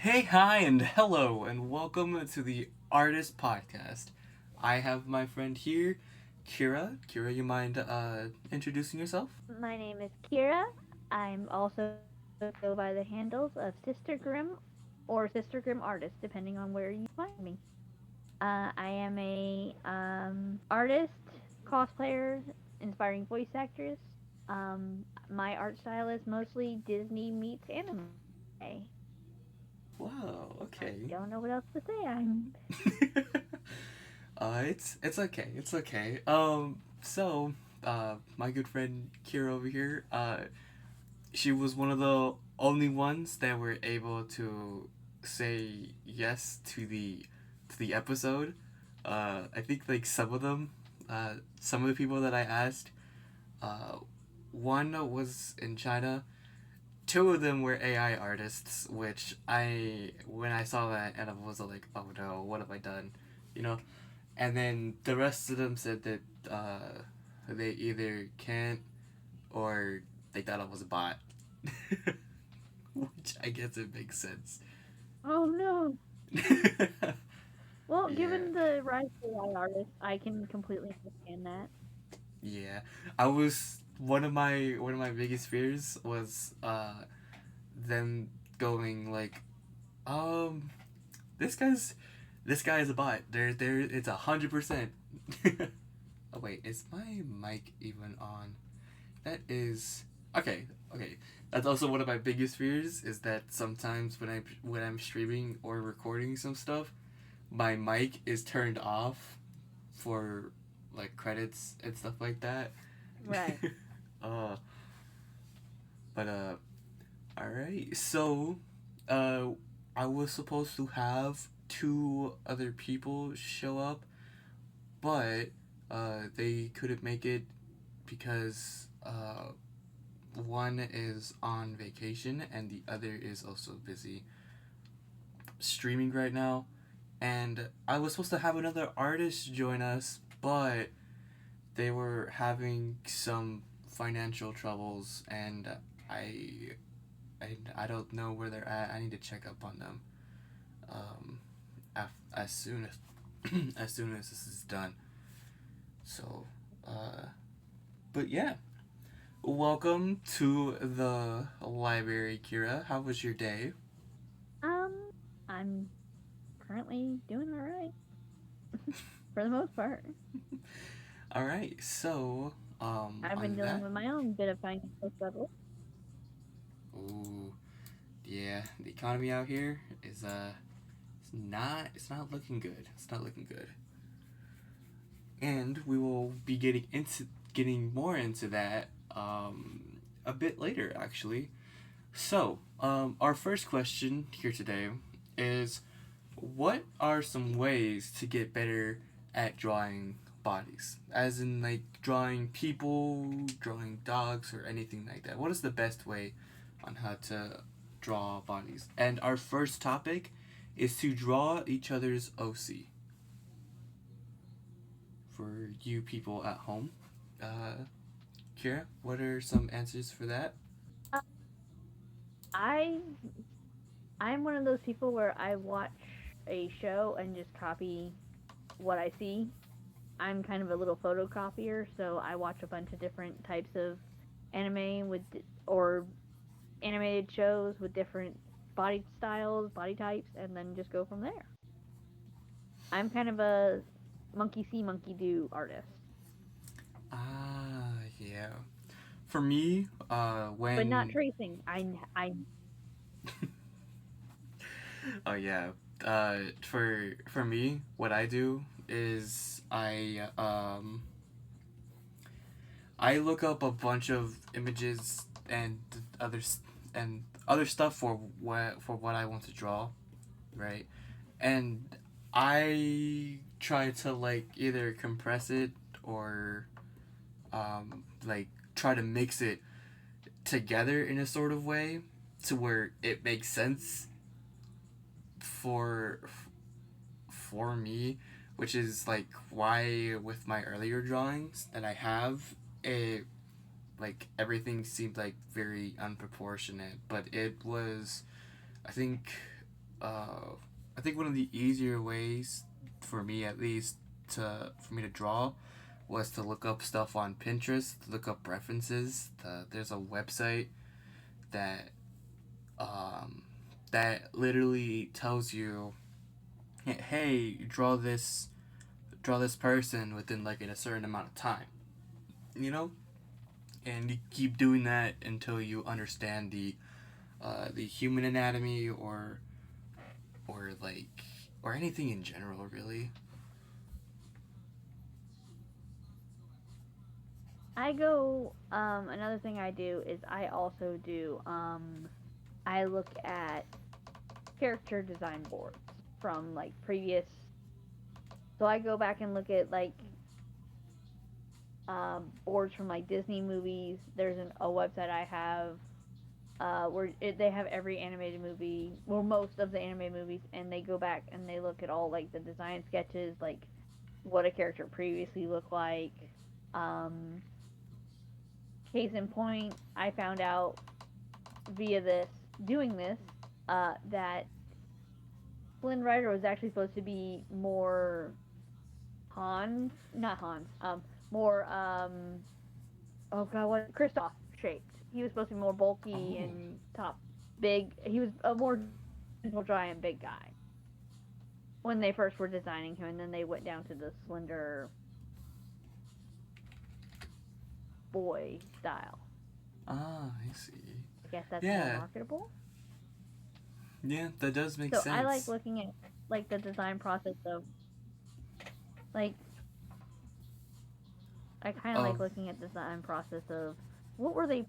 Hey, hi, and hello, and welcome to the Artist Podcast. I have my friend here, Kira. Kira, you mind introducing yourself? My name is Kira. I'm also go by the handles of Sister Grimm or Sister Grimm Artist, depending on where you find me. I am a artist, cosplayer, inspiring voice actress. My art style is mostly Disney meets anime. Wow, I okay. don't know what else to say. I'm It's okay. It's okay. My good friend Kira over here, she was one of the only ones that were able to say yes to the episode. I think like some of the people that I asked, uh, one was in China. Two of them were AI artists, which when I saw that, and I was like, oh no, what have I done? You know? And then the rest of them said that they either can't or they thought I was a bot. Which I guess it makes sense. oh no. Well, Yeah, given the rise of AI artists, I can completely understand that. yeah. I was one of my biggest fears was them going like, um, this guy's this guy is a bot. There it's 100%. Oh wait, is my mic even on? That is okay. Okay, that's also one of my biggest fears is that sometimes when I'm streaming or recording some stuff, my mic is turned off for like credits and stuff like that. Right. uh, but all right. So, uh, I was supposed to have two other people show up, but they couldn't make it because one is on vacation and the other is also busy streaming right now. And I was supposed to have another artist join us, but they were having some financial troubles, and I I don't know where they're at. I need to check up on them. Um, as soon as as soon as this is done. So, uh, but yeah, welcome to the library, Kira. How was your day? Um, I'm currently doing all right for the most part. All right, so I've been on dealing that, with my own bit of financial struggle. ooh, yeah, the economy out here is it's not looking good. It's not looking good, and we will be getting more into that a bit later, actually. So, our first question here today is, what are some ways to get better at drawing bodies? As in, like, drawing people, drawing dogs, or anything like that. What is the best way on how to draw bodies? And our first topic is to draw each other's OC for you people at home. Uh, Kira, what are some answers for that? Uh, I I'm one of those people where I watch a show and just copy what I see. I'm kind of a little photocopier, so I watch a bunch of different types of anime or animated shows with different body styles, body types, and then just go from there. I'm kind of a monkey see, monkey do artist, Ah, yeah. For me, but not when tracing. I oh yeah. For me, what I do is I look up a bunch of images and others and other stuff for what I want to draw, right? And I try to like either compress it or like try to mix it together in a sort of way to where it makes sense for for me, which is like why with my earlier drawings that I have, it like everything seemed like very unproportionate, but it was I think I think one of the easier ways, for me at least, for me to draw, was to look up stuff on Pinterest, to look up references. There's a website that um, that literally tells you, hey, draw this person within like in a certain amount of time, you know, and you keep doing that until you understand the human anatomy or like or anything in general, really. I go. Another thing I do is I also do. I look at character design boards from like previous. So I go back and look at like boards from like Disney movies. There's a website I have they have every animated movie, well, most of the animated movies, and they go back and they look at all like the design sketches, like what a character previously looked like. Um, Case in point, I found out via this doing this that Flynn Rider was actually supposed to be more Hans, not Hans, more oh god, what Kristoff shaped. He was supposed to be more bulky Oh, and top big. He was a more gentle giant big guy when they first were designing him, and then they went down to the slender boy style. I see. I guess that's more Yeah, marketable. yeah, that does make So I like sense. looking at like the design process of like I kind of like Of looking at the design process of what were they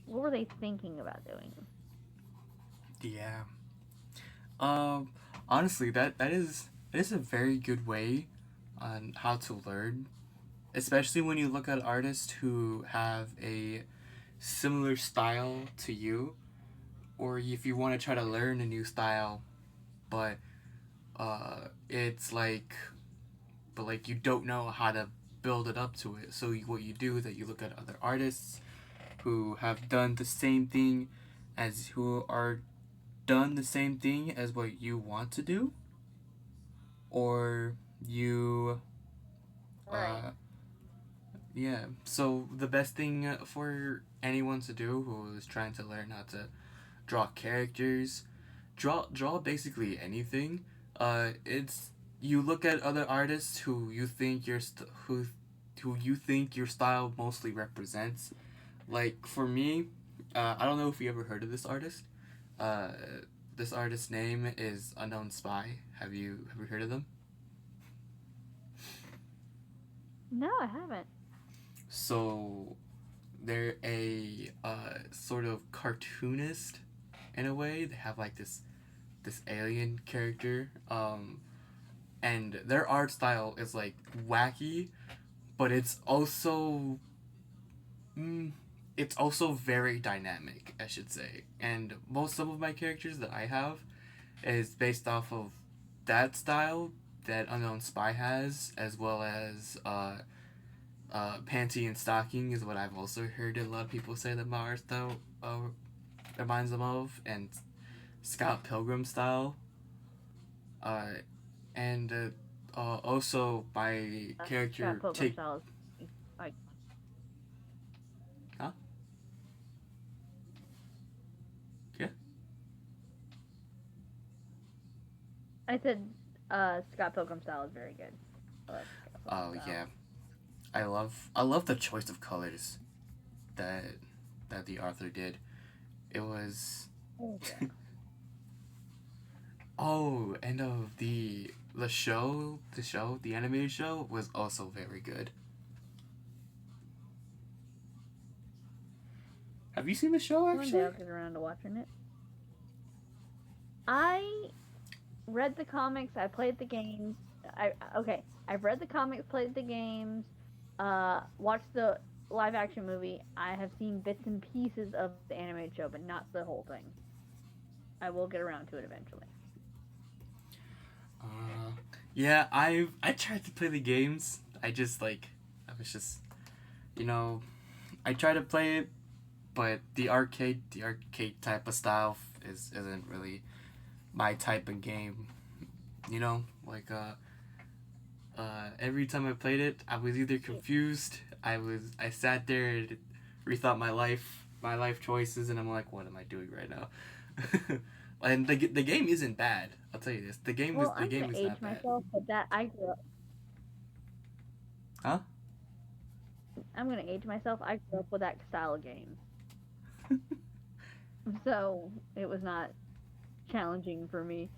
what were they thinking about doing. yeah. Um, Honestly, that is a very good way on how to learn, especially when you look at artists who have a similar style to you, or if you want to try to learn a new style, but it's like, but like you don't know how to build it up to it. So what you do is that you look at other artists who have done the same thing as who are done the same thing as what you want to do, or you Right. uh yeah. So the best thing for anyone to do who is trying to learn how to draw characters, draw basically anything. It's you look at other artists who you think who you think your style mostly represents. Like for me, I don't know if you ever heard of this artist. Uh, this artist's name is Unknown Spy. Have you heard of them? No, I haven't. So they're a sort of cartoonist in a way. They have like this alien character, and their art style is like wacky, but mm, it's also very dynamic, I should say. And most some of my characters that I have is based off of that style that Unknown Spy has, as well as Panty and Stocking is what I've also heard a lot of people say that my art style reminds them of, and Scott Pilgrim style. Uh, and Also my Scott character Pilgrim take style is like huh yeah I said. Scott Pilgrim style is very good. I love Scott Pilgrim oh style. yeah I love the choice of colors that the author did. It was Oh yeah. oh, and the animated show was also very good. Have you seen the show One day actually? I'll get around to watching it. I read the comics. I played the games. I okay. I've read the comics, played the games, watched the live action movie. I have seen bits and pieces of the animated show, but not the whole thing. I will get around to it eventually. Uh, yeah, I tried to play the games. I just like I was just you know I tried to play it, but the arcade type of style isn't really my type of game. You know, like every time I played it, I was either confused. I sat there and rethought my life choices, and I'm like, what am I doing right now? And the game isn't bad. I'll tell you this. Well, The I'm game gonna is age not bad. myself, but that I grew up. Huh? I'm gonna age myself. I grew up with that style of game, so it was not challenging for me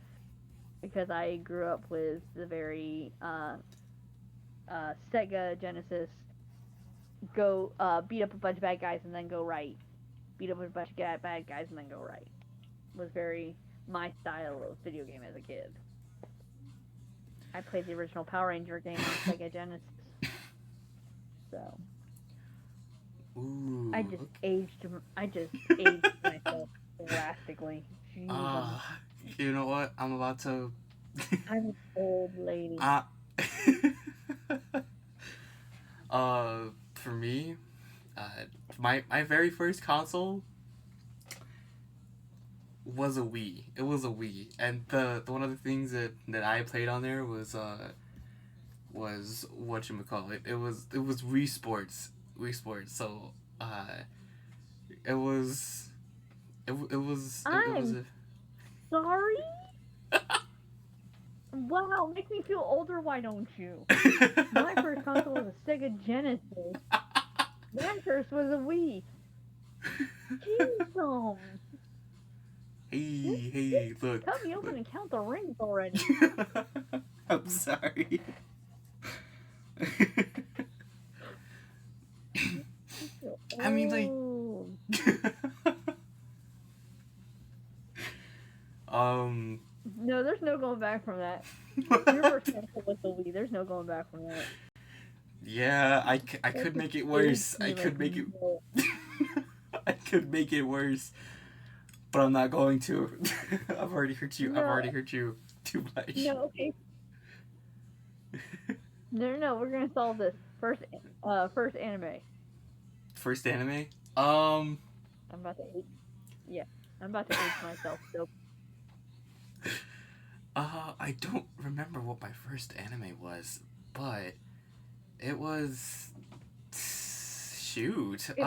because I grew up with the very Sega Genesis go beat up a bunch of bad guys and then go right. Beat up a bunch of bad guys and then go right. Was very my style of video game as a kid. I played the original Power Ranger game on Sega Genesis, so I Ooh. just Okay. aged. I just aged myself drastically. Jesus, Ah, you know what? I'm about to. I'm an old lady. uh, for me, uh, my very first console was a Wii. It was a Wii, and the one of the things that I played on there was whatchamacallit. It was Wii Sports. Wii Sports. So it was it was I'm sorry. Wow, make me feel older. Why don't you? My first console was a Sega Genesis. My first was a Wii. Jeez, Hey, hey, cut look, me open look. and count the rings already. I'm sorry. I mean, like, Oh um, no, there's no going back from that. Your first console was the Wii. There's no going back from that. yeah, I That could just make it aged worse. I me like could make it. no. I could make it worse, but I'm not going to. I've already hurt you. I've No, already hurt you too much. no, okay. No, no, no. We're gonna solve this first anime. First anime. Um. I'm about to age. Yeah, I'm about to age myself. So I don't remember what my first anime was, but it was. Shoot. okay,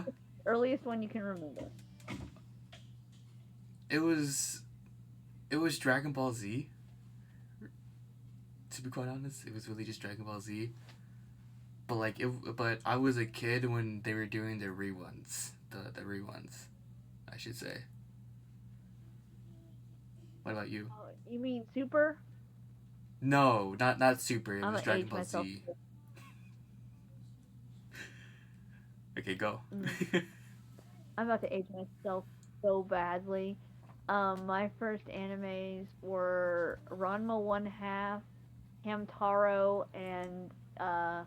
the earliest one you can remember. It was. It was Dragon Ball Z. To be quite honest, it was really just Dragon Ball Z. But like but I was a kid when they were doing the reruns. The reruns, I should say. What about you? Oh, you mean Super? No, not Super. It I'm was gonna Dragon age Ball myself. Z. Okay, go. Mm. I'm about to age myself so badly. My first animes were Ranma One Half, Hamtaro, and I'm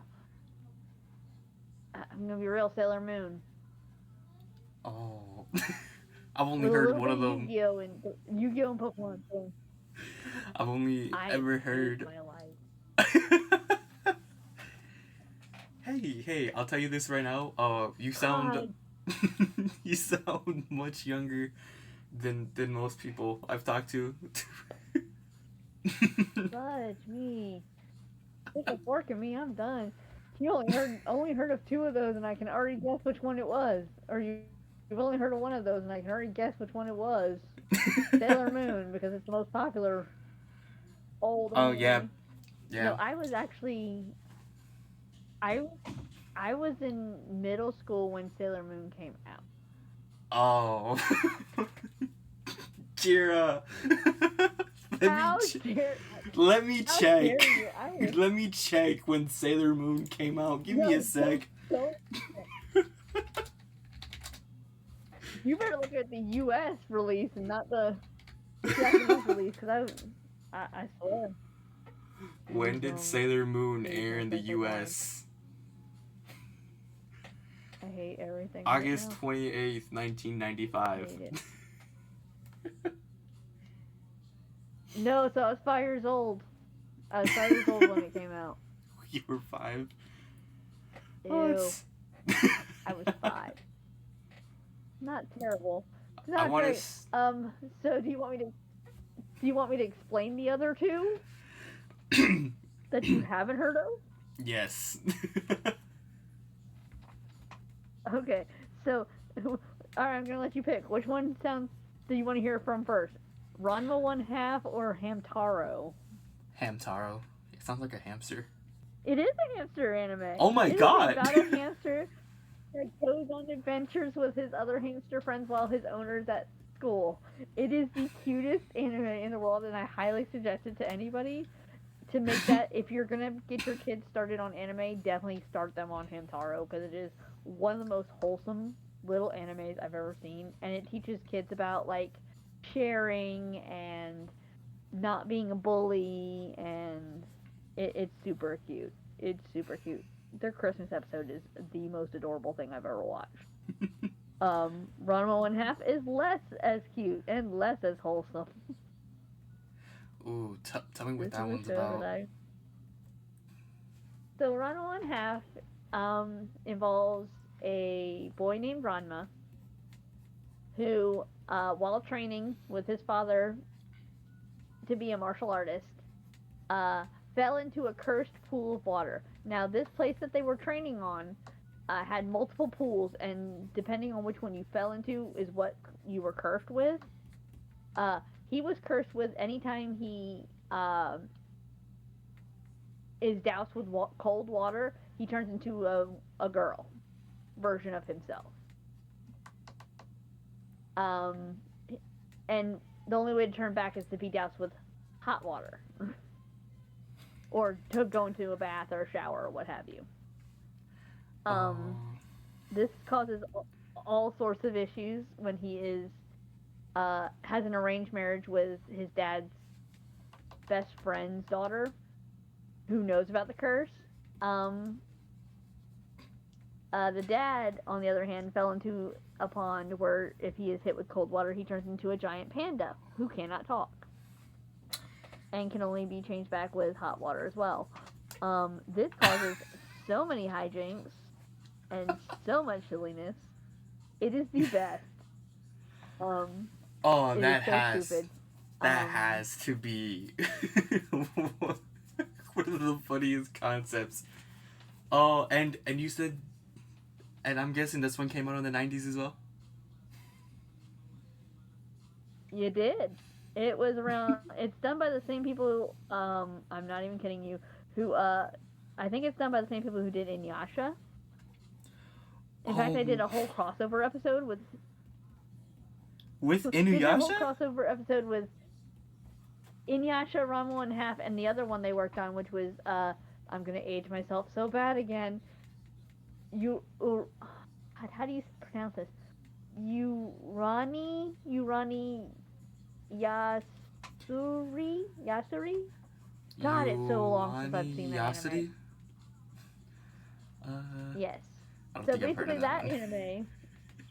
gonna be real, Sailor Moon. Oh, I've only With a heard little one bit of of them. Yu-Gi-Oh and Pokemon. So I've only I ever hate heard. my life. Hey, I'll tell you this right now. You sound, God, you sound much younger than most people I've talked to. fudge me. Stick a fork in me. I'm done. You only heard of two of those, and I can already guess which one it was. Or you've only heard of one of those, and I can already guess which one it was. Sailor Moon, because it's the most popular old Oh yeah, anime. yeah. No, I I was in middle school when Sailor Moon came out. Oh, Kira. let me How ch- dare let me how check. dare you? I was Let me check when Sailor Moon came out. Give me a no sec. don't you better look at the U.S. release and not the Japanese release, because I swear. When Age did 'em. Sailor Moon Age air in the myself again. U.S.? I hate everything right August now. 28th, I 1995. hate it. No, so I was 5 years old. I was 5 years old when it came out. You were 5. Ew. What? I was 5. Not terrible. I Not want great. to. So do you want me to Do you want me to explain the other two that you haven't heard of? Yes. Okay, so all right, I'm gonna let you pick. Which one sounds do you want to hear from first? Ranma One Half or Hamtaro? Hamtaro. It sounds like a hamster. It is a hamster anime. Oh my It is god! about a hamster that goes on adventures with his other hamster friends while his owner's at school. It is the cutest anime in the world, and I highly suggest it to anybody. To make that, if you're gonna get your kids started on anime, definitely start them on Hamtaro because it is one of the most wholesome little animes I've ever seen, and it teaches kids about like sharing and not being a bully, and it's super cute. It's super cute. Their Christmas episode is the most adorable thing I've ever watched. Ranma One Half is less as cute and less as wholesome. Ooh, tell me what This that is a one's show about. that I So Ranma One Half involves a boy named Ranma who, while training with his father to be a martial artist, uh, fell into a cursed pool of water. Now, this place that they were training on had multiple pools, and depending on which one you fell into is what you were cursed with. Uh, he was cursed with anytime he is doused with cold water, he turns into a girl version of himself. Um, and the only way to turn back is to be doused with hot water, or to go into a bath or a shower or what have you. Oh. This causes all sorts of issues when he is has an arranged marriage with his dad's best friend's daughter, who knows about the curse. Um, the dad, on the other hand, fell into a pond where if he is hit with cold water, he turns into a giant panda who cannot talk and can only be changed back with hot water as well. This causes so many hijinks and so much silliness. It is the best. Oh, It is so stupid. that has to be one of the funniest concepts. Oh, and you said, and I'm guessing this one came out in the 90s as well. You did. It was around. It's done by the same people. I'm not even kidding you. Who I think it's done by the same people who did Inuyasha. In fact, Oh, they did a whole crossover episode with. with They did a whole Inuyasha? crossover episode with Inuyasha, Ranma One Half, and the other one they worked on, which was I'm gonna age myself so bad again. How do you pronounce this? Urani Yasuri. God, it's so long since I've seen Yuani that Yasuri? anime. Uh, Yes. I don't So think I've heard basically, of that that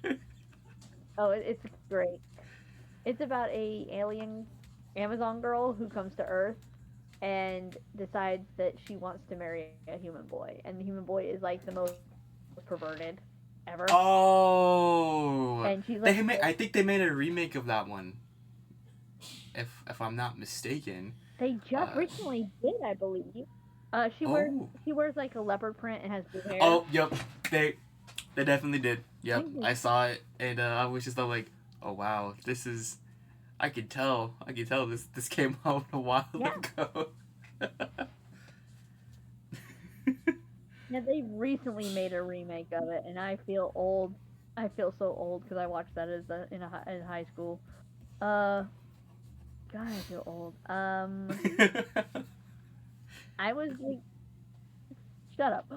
anime. Oh, it's great. It's about a alien Amazon girl who comes to Earth and decides that she wants to marry a human boy, and the human boy is like the most perverted ever. Oh, And she's like, I think they made a remake of that one. If I'm not mistaken. they just Uh, recently did, I believe. oh. She wears like a leopard print and has blue hair. Oh, yep. They definitely did. Yep, Mhm. I saw it, and I was just like, oh wow, this is. I could tell. This came out a while Yeah. ago. Yeah, they recently made a remake of it, and I feel old. I feel so old because I watched that in high school. God, I feel old. I was like, shut up.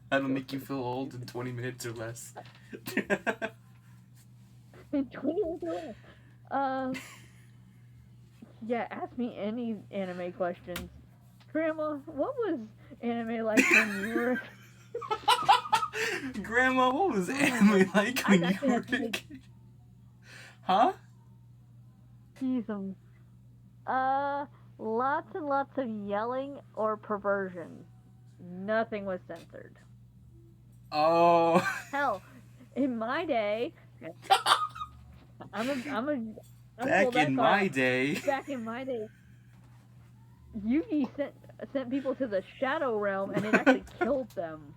That'll make you feel old in 20 minutes or less. 20 years old. Yeah, ask me any anime questions. Grandma, what was anime like when you were? Grandma, what was anime like when you actually were have to a take- kid? Huh? Tease them. Lots and lots of yelling or perversion. Nothing was censored. Oh. Hell, in my day, I'm a pull Back that in card my out. day. Back in my day, Yugi sent people to the Shadow Realm, and it actually killed them.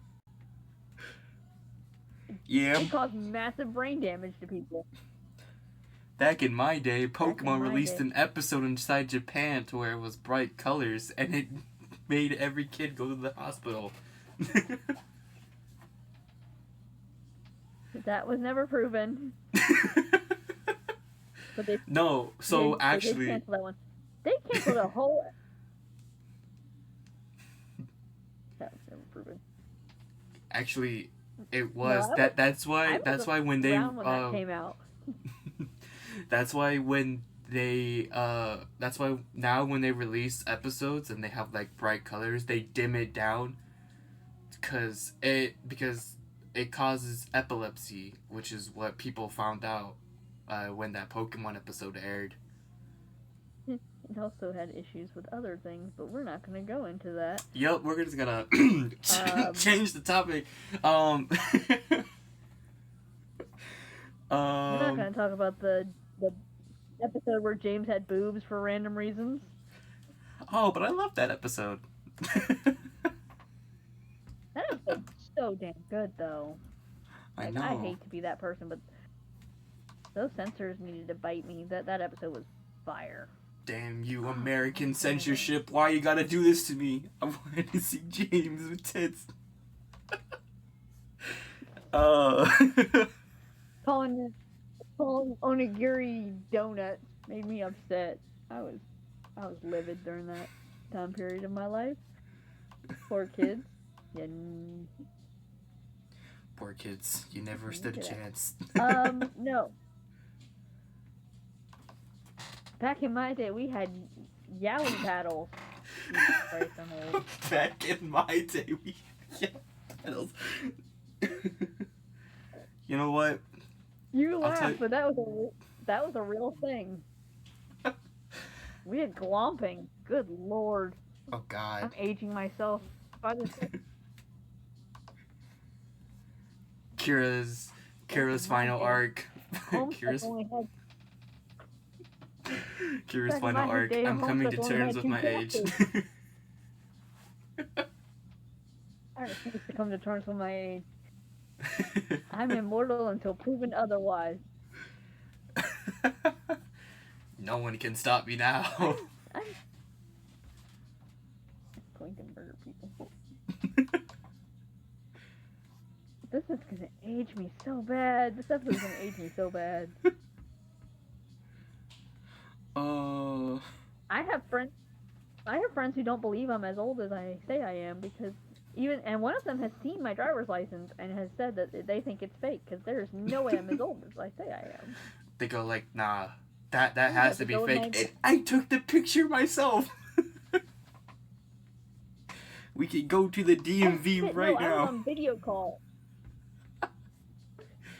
Yeah. It caused massive brain damage to people. Back in my day, Back in Pokemon my released day. an episode inside Japan to where it was bright colors, and it made every kid go to the hospital. That was never proven. But No, so they did actually, cancel that one. They canceled a whole. That was never proven. actually, it No, was that. That's I why. That's wasn't why when they. around when that came out. That's why when they. That's why now when they release episodes and they have like bright colors, they dim it down. Because it causes epilepsy, which is what people found out when that Pokemon episode aired. It also had issues with other things, but we're not going to go into that. Yep, we're just gonna change the topic. We're not going to talk about the episode where James had boobs for random reasons. Oh, but I love that episode. That episode's so damn good, though. I know. I hate to be that person, but those censors needed to bite me. That episode was fire. Damn you, American censorship! Why you gotta do this to me? I wanted to see James with tits. Calling onigiri donuts made me upset. I was livid during that time period of my life. Poor kids. Yeah. Poor kids, you never stood a chance. No. Back in my day, we had Yowie paddles. Jesus Christ, I'm old. Back in my day, we had paddles. You know what? You laugh, but that was a real thing. We had glomping. Good lord. Oh God. I'm aging myself. Kira's final arc. Kira's final arc. I'm coming to terms with my age. I refuse to come to terms with my age. I'm immortal until proven otherwise. No one can stop me now. I'm going to murder people. This is gonna age me so bad. This episode's gonna age me so bad. I have friends who don't believe I'm as old as I say I am because and one of them has seen my driver's license and has said that they think it's fake because there's no way I'm as old as I say I am. They go like, nah, that has to be fake. I took the picture myself. We can go to the DMV right now. I was on video call.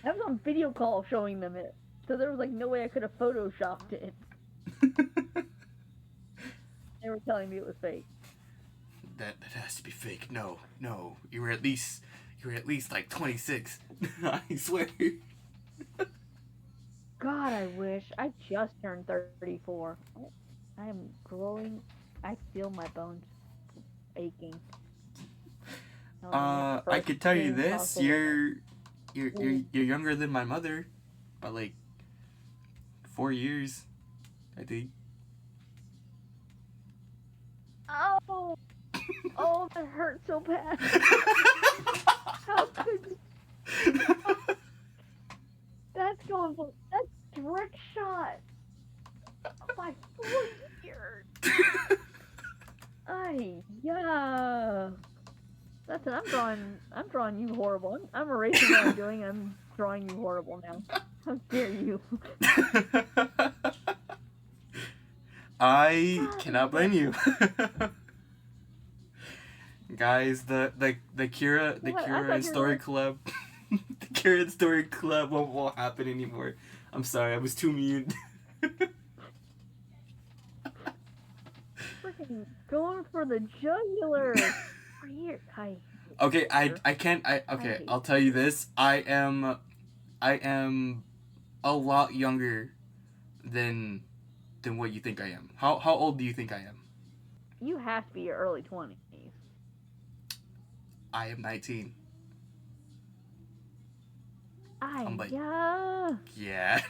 I was on video call showing them it, so there was like no way I could have photoshopped it. They were telling me it was fake. That has to be fake. No. You were at least like 26. I swear. God, I wish. I just turned 34. I am growing. I feel my bones aching. I could tell you this. You're younger than my mother by like 4 years, I think. Oh, that hurt so bad. How could you? That's direct shot. My 4 years. Yeah. That's it. I'm drawing you horrible. I'm erasing what I'm doing. I'm drawing you horrible now. How dare you? I cannot blame you. Guys, the Kira and Story Club, the Kira and Story Club won't happen anymore. I'm sorry, I was too mean. Freaking going for the jugular. Okay, I can't. I'll tell you this. I am a lot younger than what you think I am. How old do you think I am? You have to be your early 20s. I am 19. I'm like, Yeah. yeah.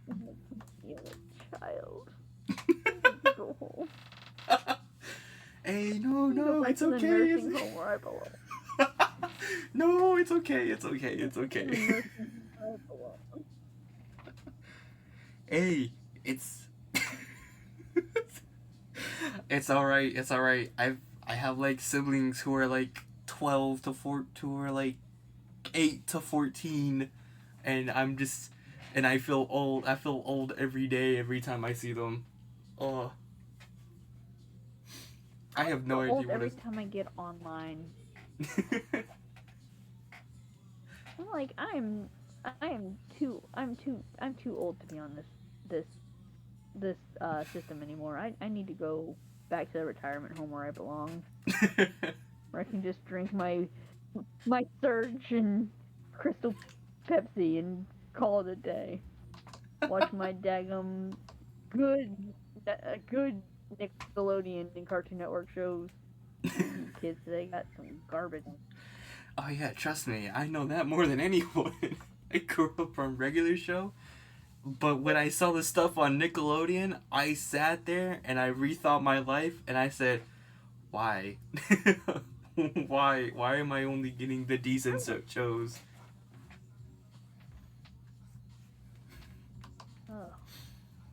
I'm a child. I need to go home. Hey, no, I need to go back it's to the okay. nursing home where I belong. No, it's okay. It's okay. It's The okay. nursing home where I belong. Hey, it's it's all right. It's all right. I have like siblings who are like 12 to 4 who are like 8 to 14, and I feel old. I feel old every day every time I see them. Oh, I I have no feel idea old what every is. time I get online. I'm like, I'm too old to be on this system anymore. I need to go back to the retirement home where I belong, where I can just drink my Surge and Crystal Pepsi and call it a day. Watch my daggum good good Nickelodeon and Cartoon Network shows. You kids today got some garbage. Oh yeah, trust me, I know that more than anyone. I grew up on regular show, but when I saw the stuff on Nickelodeon, I sat there and I rethought my life and I said, why? Why am I only getting the decent shows? Ugh.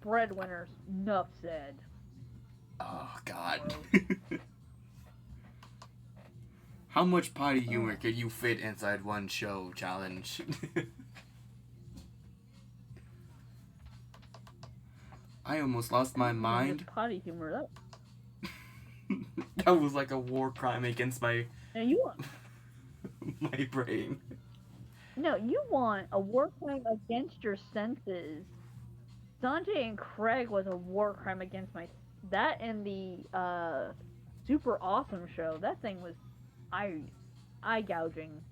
Breadwinners, enough said. Oh god. Gross. How much potty humor Ugh. could you fit inside one show challenge? I almost lost my mind. Just potty humor. That was like a war crime against my Now you want my brain. no, you want a war crime against your senses. Sanjay and Craig was a war crime against my that and the super awesome show. That thing was eye gouging.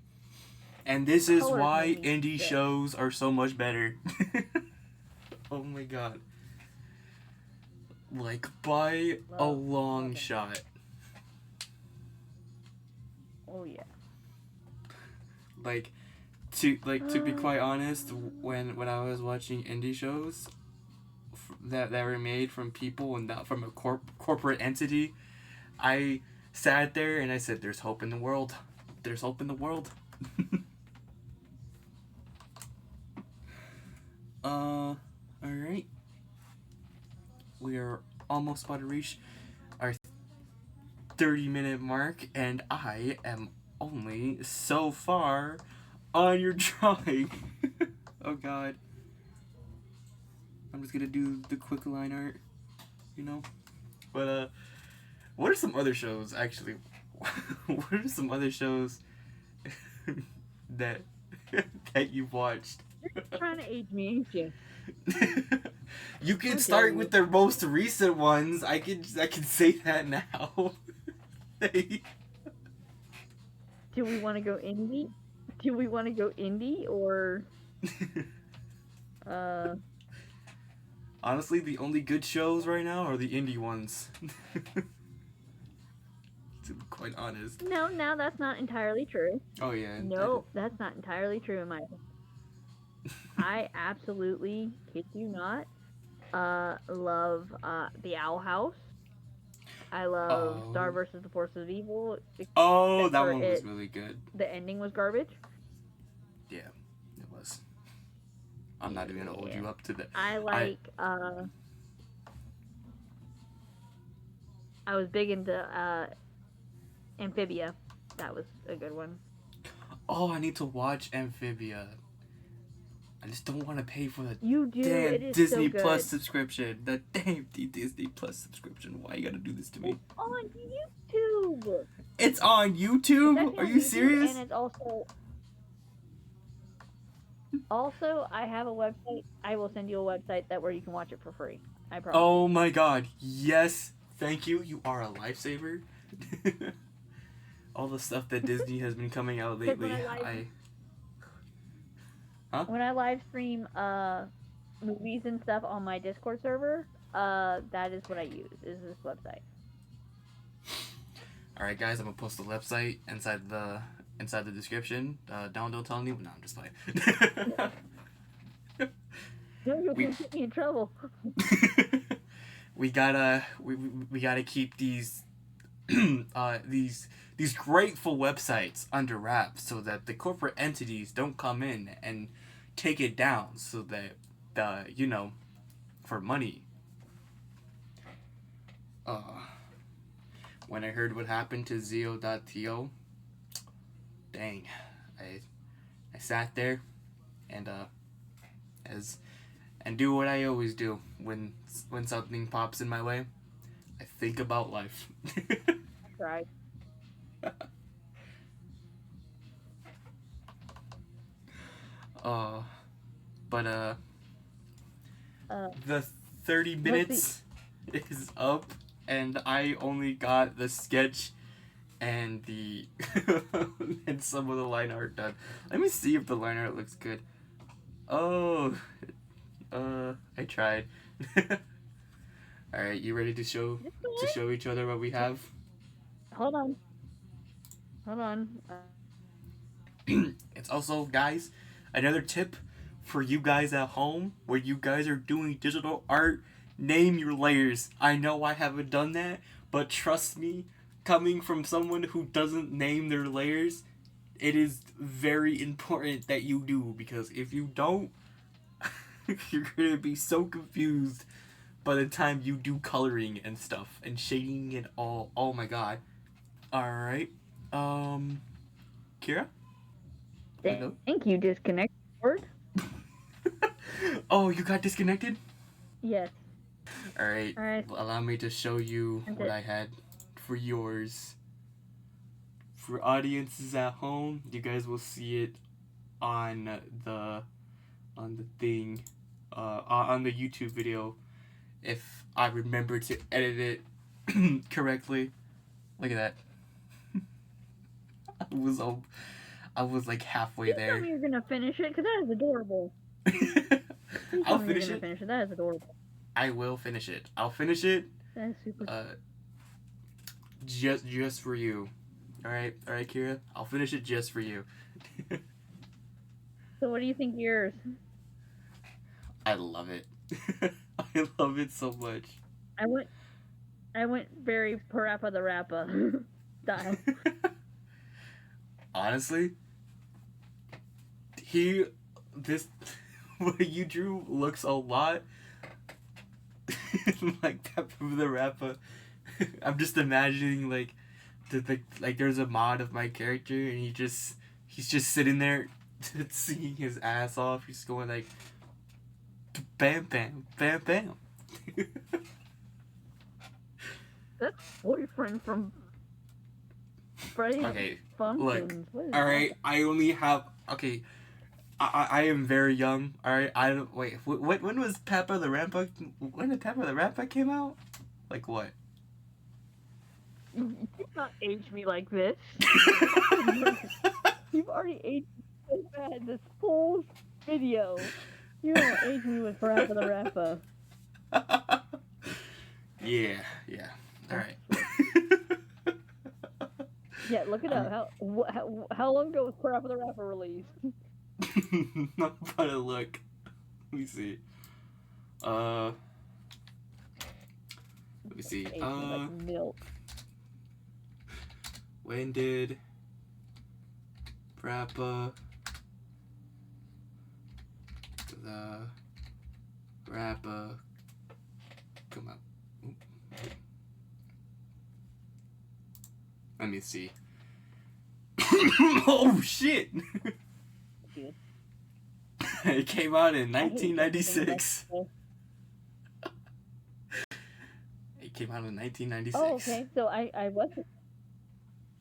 And this The is colors made why me indie sick. shows are so much better. Oh my god. Like by a long Love shot. Oh yeah. Like to be quite honest, when I was watching indie shows that were made from people and not from a corporate entity, I sat there and I said, "There's hope in the world. There's hope in the world." All right. We are almost about to reach our 30-minute mark, and I am only so far on your drawing. Oh god. I'm just gonna do the quick line art, you know? But what are some other shows actually? What are some other shows that that you've watched? You're trying to age me, ain't you? You can How dare start you. with the most recent ones. I can say that now. Do we want to go indie? Do we want to go indie or uh Honestly, the only good shows right now are the indie ones. To be quite honest. no, now that's not entirely true. Oh yeah. No, that's not entirely true in my opinion. I absolutely kid you not love the Owl House. I love Star Oh. versus the Forces of Evil. Oh, Except that for one was really good. the ending was garbage. Yeah, it was. I'm not even gonna hold you up to that. I like I was big into Amphibia. That was a good one. Oh, I need to watch Amphibia. I just don't want to pay for the You do. damn It is Disney so good. Plus subscription. The damn Disney Plus subscription. Why you gotta do this to me? It's on YouTube. It's on YouTube? It's Are on you YouTube, serious? And it's also I have a website. I will send you a website that where you can watch it for free. I promise. Oh my god. Yes. Thank you. You are a lifesaver. all the stuff that Disney has been coming out Because lately. Huh? when I live stream movies and stuff on my Discord server, that is what I use. Is this website. All right, guys, I'm gonna post the website inside the description. Don't tell anyone. No, I'm just playing. No, you'll we get me in trouble. we gotta keep these these grateful websites under wraps so that the corporate entities don't come in and take it down. So that for money. When I heard what happened to Zio.to, dang, I sat there and do what I always do when something pops in my way. I think about life. Right. But the 30 minutes is up, and I only got the sketch and the and some of the line art done. Let me see if the line art looks good. Oh, I tried. All right, you ready to show each other what we have? Hold on. It's also, guys, another tip for you guys at home where you guys are doing digital art. Name your layers. I know I haven't done that, but trust me, coming from someone who doesn't name their layers, it is very important that you do, because if you don't, you're gonna be so confused by the time you do coloring and stuff and shading and all. Oh my god. Alright. Kira? Hello? Thank you, disconnect. Word? Oh, you got disconnected? Yes. Alright. Alright. Allow me to show you what I had for yours. For audiences at home, you guys will see it on the thing, on the YouTube video, if I remember to edit it correctly. Look at that. I was like halfway there. Tell me you're gonna finish it, because that is adorable. I'll finish it. That is adorable. I will finish it. I'll finish it. That is super. Just for you. All right, Kira. I'll finish it just for you. So what do you think of yours? I love it. I love it so much. I went very Parappa the Rappa style. Honestly, what you drew looks a lot like Pepper the Rapper. I'm just imagining like there's a mod of my character and he's just sitting there singing his ass off. He's going like bam bam bam bam. That's boyfriend from Freddy. Okay, Functions. look. All right, I only have okay. I am very young. All right, I don't wait. When was Peppa the Rampa? When did Peppa the Rampa came out? Like what? You cannot age me like this. You've already aged me so bad this whole video. You don't age me with Parappa the Rappa. Yeah. All right. Yeah, look it up. How long ago was Parappa the Rapper released? I'm gonna look. Let me see. Let me see. Like milk. When did Parappa the Rappa come out? Let me see. Oh shit! It came out in 1996. It came out in 1996. Oh, okay. So I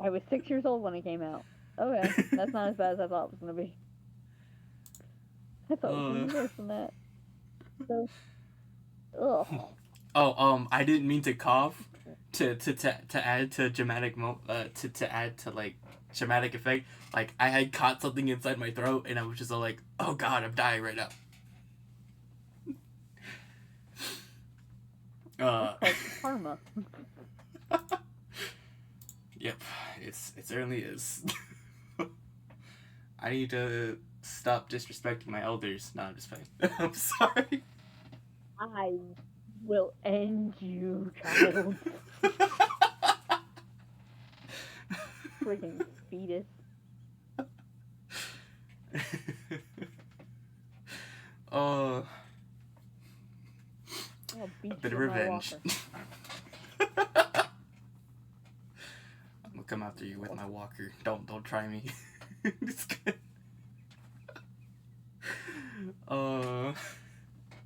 was 6 years old when it came out. Okay, that's not as bad as I thought it was gonna be. I thought it was gonna be worse than that. So, ugh. Oh, I didn't mean to cough to add to to add to like dramatic effect, like I had caught something inside my throat and I was just all like, oh god, I'm dying right now. That's called karma. Yep, it certainly is. I need to stop disrespecting my elders. No, I'm just playing. I'm sorry. I will end you, child. Freaking fetus. Oh, I'll beat a bit you of with my revenge. walker. I'm gonna come after you with my walker. Don't try me. It's good.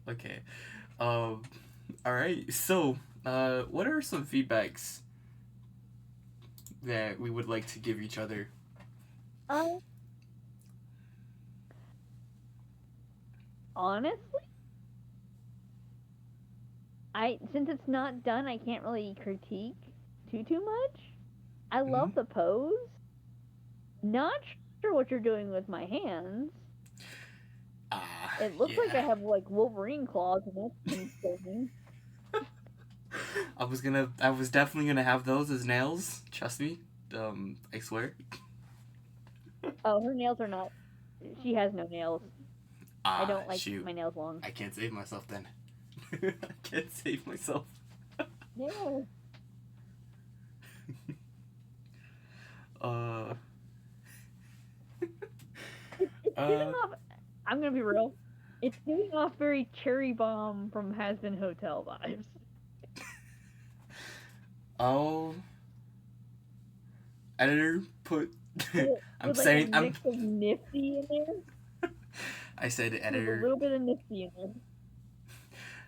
Okay. All right. So, what are some feedbacks that we would like to give each other? Honestly, since it's not done, I can't really critique too much. I Mm-hmm. love the pose. Not sure what you're doing with my hands. It looks like I Yeah. have like Wolverine claws, and that's concerning. I was definitely gonna have those as nails. Trust me. I swear. Oh, her nails are not. She has no nails. I don't like Shoot. my nails long. I can't save myself then. I can't save myself. No. uh. It's giving off. I'm gonna be real. It's giving off very Cherry Bomb from Has Been Hotel vibes. Oh. Editor, put. I'm With like saying a mix of Nifty in there. I said There's editor. a little bit of Nifty in there.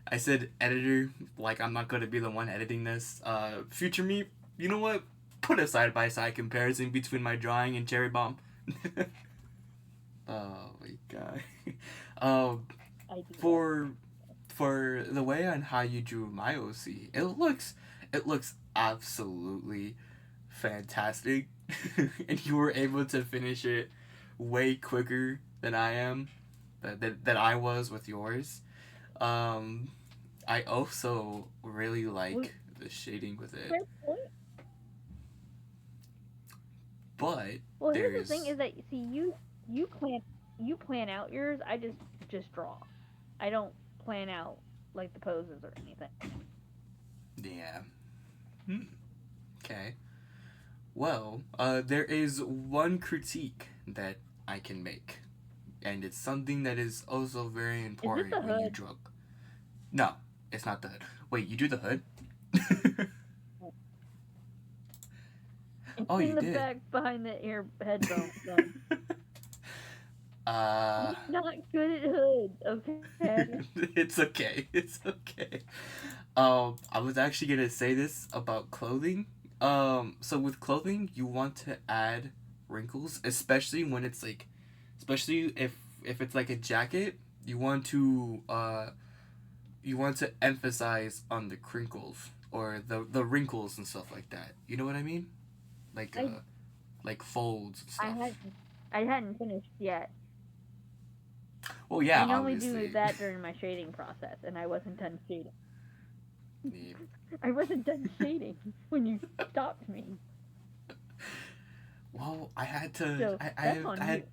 I said editor, like I'm not gonna be the one editing this. Future me, you know what? Put a side by side comparison between my drawing and Cherry Bomb. Oh my god. For the way on how you drew my OC, it looks absolutely fantastic, and you were able to finish it way quicker than I am, that I was with yours. I also really like the shading with it. Fair point. But well, here's the thing: is that see you plan out yours. I just draw. I don't plan out like the poses or anything. Yeah. Okay. Well, there is one critique that I can make, and it's something that is also very important the when you hood? draw. No, it's not the hood. Wait, you do the hood? It's Oh, in you the did. back behind the ear head bone. uh, I'm not good at hoods, okay? it's okay. It's okay. I was actually gonna say this about clothing. So with clothing, you want to add wrinkles, especially when it's like, especially if it's like a jacket, you want to emphasize on the crinkles or the wrinkles and stuff like that. You know what I mean? Like folds and stuff. I hadn't finished yet. Well, yeah, I normally obviously. do that during my shading process, and I wasn't done shading. Yeah. I wasn't done shading when you stopped me. Well, I had to. So I that's on had.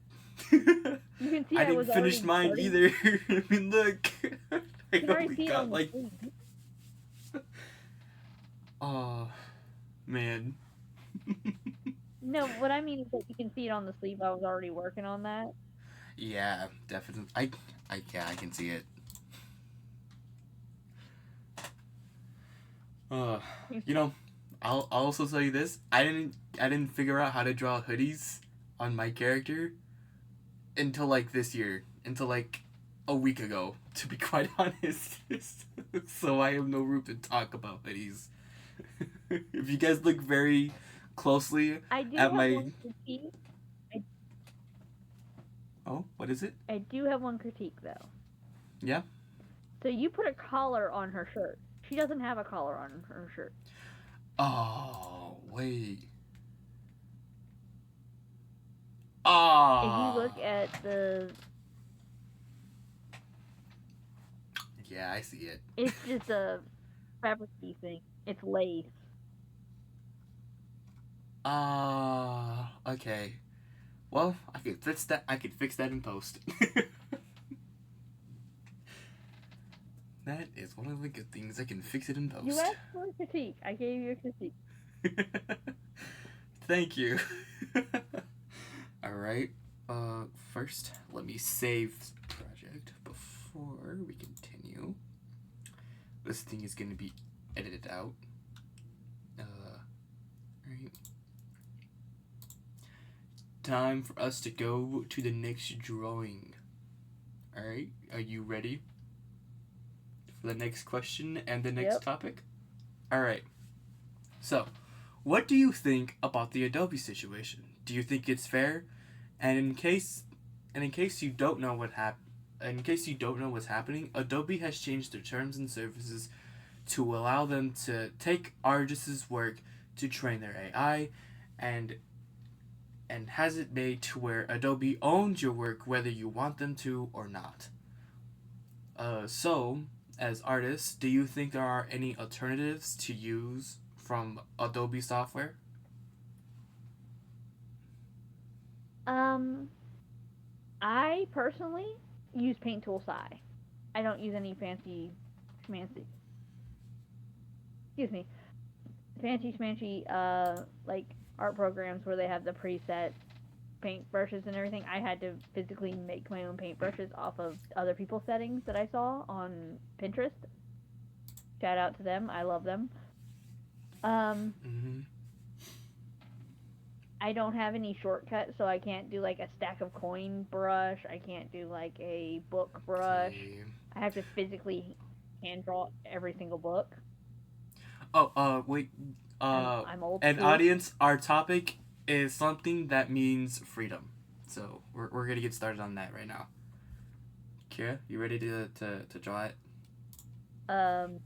you. You can see I I was didn't finish already mine starting. either. I mean, look. I You can already only see it got on like. the sleeve. Oh, man. No, what I mean is that you can see it on the sleeve. I was already working on that. Yeah, definitely. Yeah, I can see it. You know, I'll also tell you this. I didn't figure out how to draw hoodies on my character until like this year, until like a week ago, to be quite honest. So I have no room to talk about hoodies. If you guys look very closely I do at have my one critique. Oh, what is it? I do have one critique though. Yeah. So you put a collar on her shirt. She doesn't have a collar on her shirt. Oh, wait. If you Ah. look at the, Yeah, I see it. it's just a fabricy thing. It's lace. Ah, okay. Well, I could fix that. I could fix that in post. That is one of the good things. I can fix it in You post. asked for a critique. I gave you a critique. Thank you. All right. First, let me save this project before we continue. This thing is going to be edited out. Right. Time for us to go to the next drawing. All right. Are you ready for the next question and the next Yep. topic? All right. So, what do you think about the Adobe situation? Do you think it's fair? And in case you don't know in case you don't know what's happening, Adobe has changed their terms and services to allow them to take artists' work to train their AI, and has it made to where Adobe owns your work whether you want them to or not. So, as artists, do you think there are any alternatives to use from Adobe software? Um, I personally use Paint Tool Sai. I don't use any schmancy. Excuse me, fancy schmancy like art programs where they have the preset paint brushes and everything. I had to physically make my own paint brushes off of other people's settings that I saw on Pinterest. Shout out to them. I love them. Um, Mm-hmm. I don't have any shortcuts, so I can't do like a stack of coin brush. I can't do like a book brush. Okay. I have to physically hand draw every single book. Oh, wait. I'm Uh, I'm old an school. audience, our topic is something that means freedom. So we're gonna get started on that right now. Kira, you ready to draw it? Um,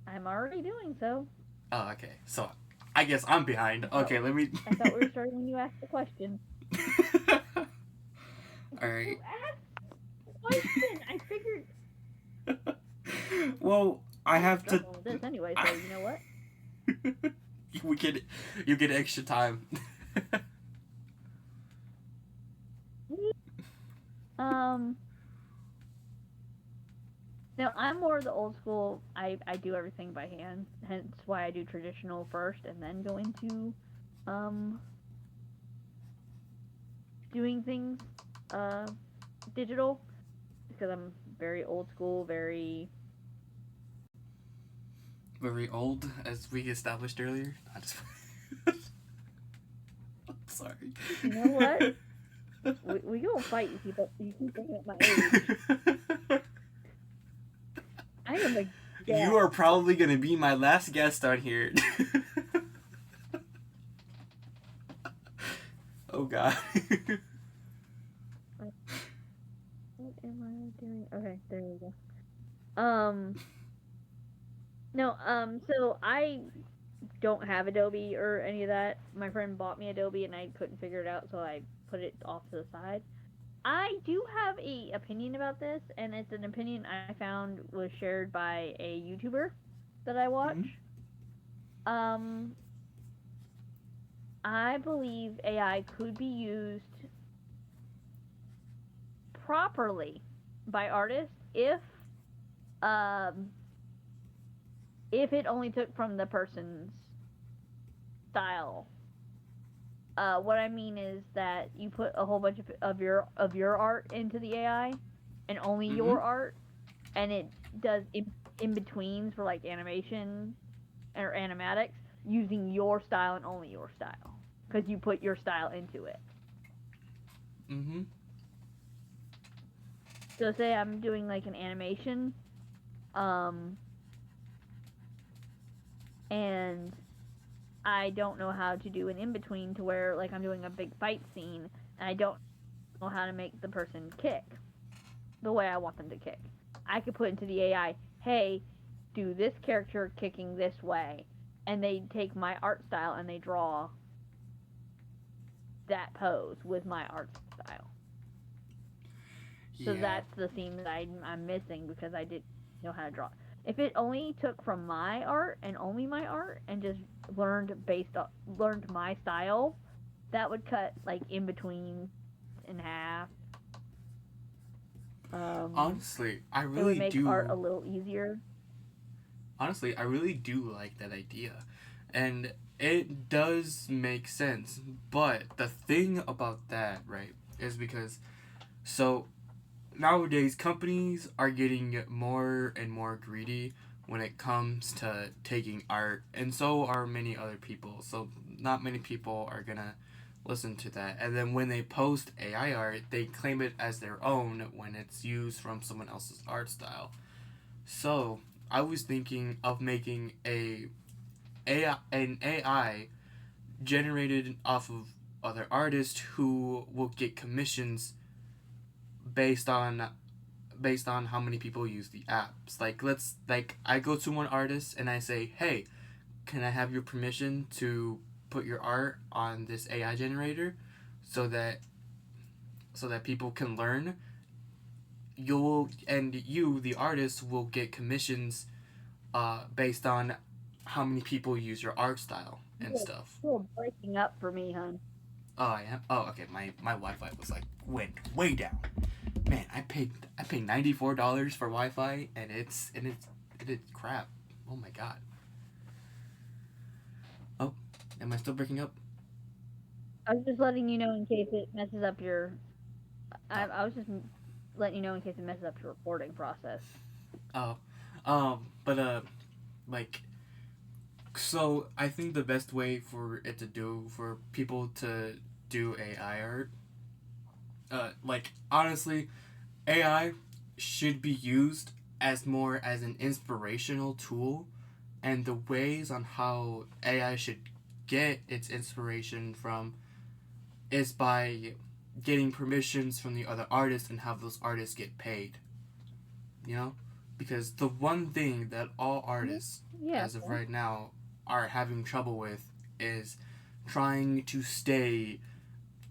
I'm already doing so. Oh, okay. So I guess I'm behind. I thought Okay, let me. I thought we were starting when you asked the question. All You right. asked the question. I figured Well, I I'm have to. struggling with this anyway, so you know what? we get you get extra time. Um, no, I'm more of the old school. I do everything by hand. Hence why I do traditional first, and then go into um doing things uh digital because I'm very old school, very. Very old, as we established earlier. I just. Sorry. You know what? We gonna fight. You keep bringing up my age. I am a You guest. are probably gonna be my last guest on here. Oh god. What am I doing? Okay, there we go. No, so I don't have Adobe or any of that. My friend bought me Adobe and I couldn't figure it out, so I put it off to the side. I do have a opinion about this, and it's an opinion I found was shared by a YouTuber that I watch. Mhm. Um, I believe AI could be used properly by artists um if it only took from the person's style. What I mean is that you put a whole bunch of your art into the AI, and only Mhm. your art, and it does in betweens for like animation or animatics using your style and only your style because you put your style into it. Mhm. So say I'm doing like an animation, um, and I don't know how to do an in between to where like I'm doing a big fight scene and I don't know how to make the person kick the way I want them to kick. I could put into the AI, hey, do this character kicking this way, and they take my art style and they draw that pose with my art style. So Yeah. that's the theme that I'm missing because I didn't know how to draw. If it only took from my art and only my art and just learned my style, that would cut like in between in half. Um, Honestly, I it would really make art a do. little easier. Honestly, I really do like that idea. And it does make sense. But the thing about that, right, is because so nowadays companies are getting more and more greedy when it comes to taking art, and so are many other people. So not many people are gonna listen to that. And then when they post AI art, they claim it as their own when it's used from someone else's art style. So I was thinking of making an AI generated off of other artists who will get commissions based on how many people use the apps. Like I go to one artist and I say, "Hey, can I have your permission to put your art on this AI generator so that people can learn?" You the artist will get commissions based on how many people use your art style and You're, stuff. you're breaking up for me, hon. Oh, I am. Oh, okay. My Wi-Fi was like went way down. Man, I paid $94 for Wi-Fi and it's crap. Oh my god. Oh, am I still breaking up? I was just letting you know in case it messes up your. Oh, I was just letting you know in case it messes up your recording process. oh, but like, so I think the best way for people to do AI art, like honestly, AI should be used as more as an inspirational tool, and the ways on how AI should get its inspiration from is by getting permissions from the other artists and have those artists get paid. You know? Because the one thing that all artists, Yeah. as of right now, are having trouble with is trying to stay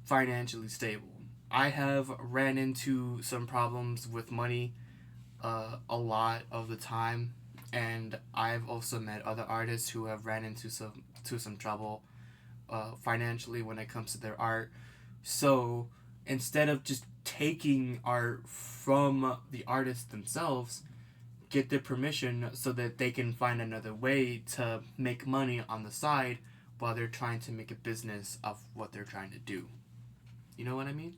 financially stable. I have ran into some problems with money a lot of the time, and I've also met other artists who have ran into some trouble financially when it comes to their art. So instead of just taking art from the artists themselves, get their permission so that they can find another way to make money on the side while they're trying to make a business of what they're trying to do. You know what I mean?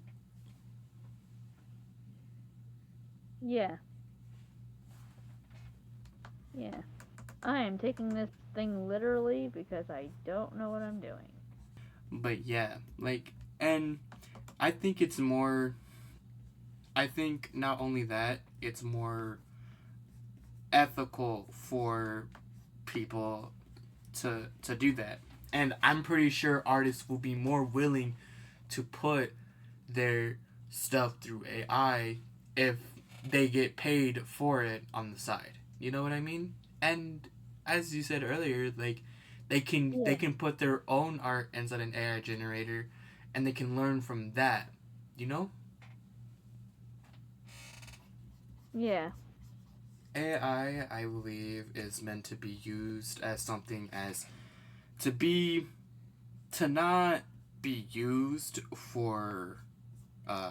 Yeah. Yeah. I am taking this thing literally because I don't know what I'm doing. But yeah, like, and I think it's more. I think not only that, it's more ethical for people to do that. And I'm pretty sure artists will be more willing to put their stuff through AI if they get paid for it on the side. You know what I mean? And as you said earlier, like they Yeah. can put their own art inside an AI generator and they can learn from that. You know? Yeah. AI, I believe, is meant to be used as something as to be to not be used for uh,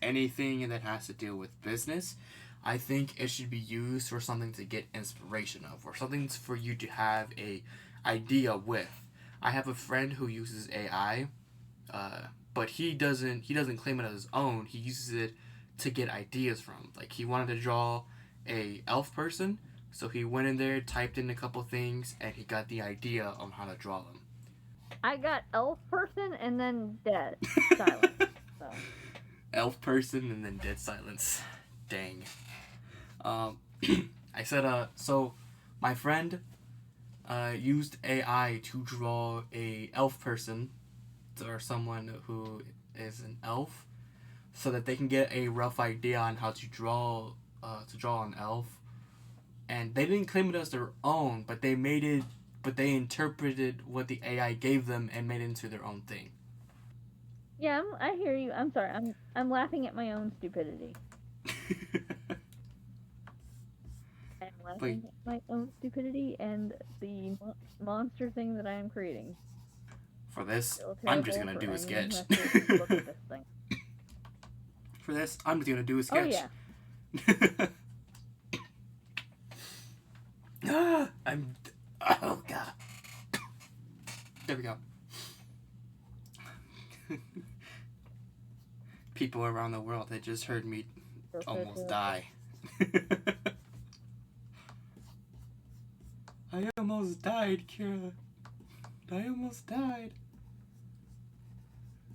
anything that has to deal with business. I think it should be used for something to get inspiration of, or something for you to have a idea with. I have a friend who uses AI, but he doesn't claim it as his own. He uses it to get ideas from. Like he wanted to draw a elf person, so he went in there, typed in a couple things, and he got the idea on how to draw them. I got elf person and then dead silence. So Elf person and then dead silence. Dang. Um, I said, so my friend used AI to draw a elf person or someone who is an elf, so that they can get a rough idea on how to draw an elf, and they didn't claim it as their own, but they interpreted what the AI gave them and made it into their own thing. Yeah, I hear you. I'm sorry. I'm laughing at my own stupidity. I'm But laughing at my own stupidity and the monster thing that I am creating. for this, Still I'm just terrible gonna for do a anyone who sketch. has to look at this thing. For this, I'm just gonna do a Oh sketch. yeah. I'm. Oh god. There we go. People around the world that just heard me almost die. I almost died, Kira. I almost died.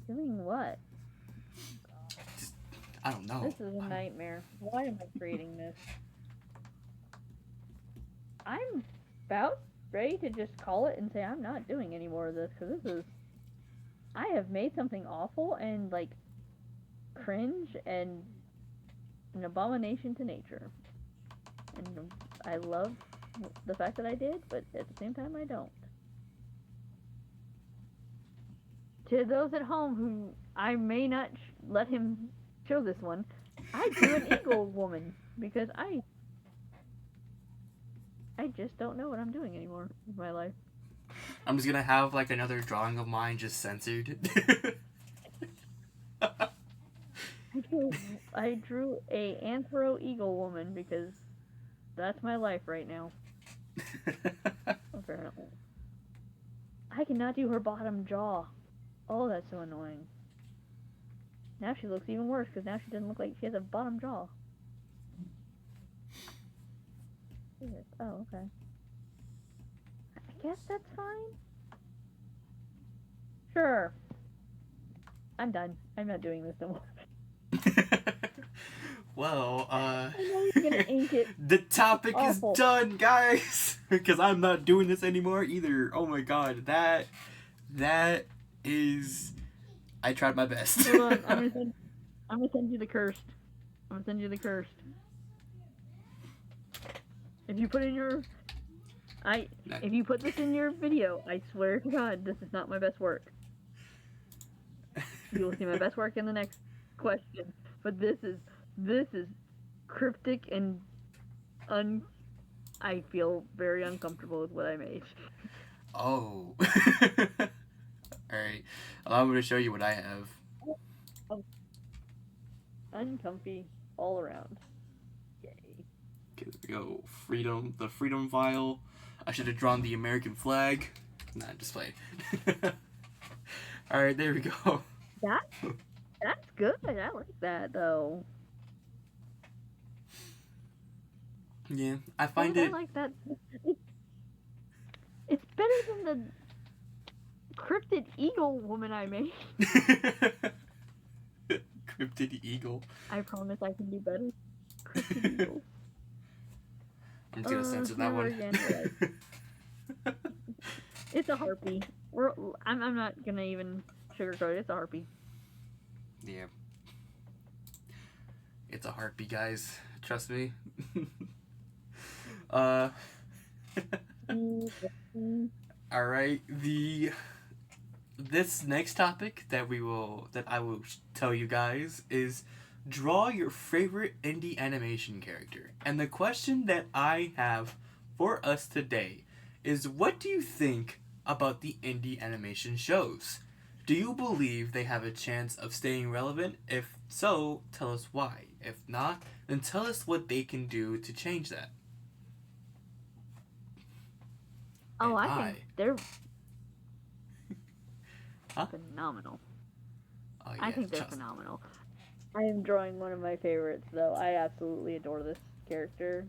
Doing what? Just, I don't know. This is a nightmare. Why am I creating this? I'm about ready to just call it and say I'm not doing any more of this because this is. I have made something awful and like cringe and an abomination to nature. And I love the fact that I did, but at the same time I don't. To those at home who I may not let him show this one, I drew an eagle woman because I just don't know what I'm doing anymore with my life. I'm just gonna have like another drawing of mine just censored. I drew a anthro eagle woman because that's my life right now. Apparently, I cannot do her bottom jaw. Oh, that's so annoying. Now she looks even worse because now she doesn't look like she has a bottom jaw. Oh, okay. I guess that's fine. Sure. I'm done. I'm not doing this no more. Well, I know you're gonna ink it. the topic Awful. is done, guys. Because I'm not doing this anymore either. Oh my god, that is. I tried my best. Hold on, I'm gonna send you the cursed. I'm gonna send you the cursed. If you put in your, if you put this in your video, I swear to God, this is not my best work. You will see my best work in the next question. But this is cryptic and I feel very uncomfortable with what I made. Oh. Alright. Allow me to show you what I have. Oh. Uncomfy all around. Yay. Okay, there we go. Freedom. The freedom vial. I should have drawn the American flag. Nah, just playing. Alright, there we go. That's good. I like that though. Yeah, I find it. I like that. It's better than the cryptid eagle woman I made. Cryptid eagle. I promise I can do better. Cryptid eagle. I'm just gonna censor that one. Again, it's a harpy. I'm not gonna even sugarcoat it. It's a harpy. Yeah. It's a harpy, guys. Trust me. Alright, this next topic that I will tell you guys is draw your favorite indie animation character. And the question that I have for us today is, what do you think about the indie animation shows? Do you believe they have a chance of staying relevant? If so, tell us why. If not, then tell us what they can do to change that. Oh, I think they're Huh? phenomenal. Oh, yeah, I think they're phenomenal. I am drawing one of my favorites, though. I absolutely adore this character.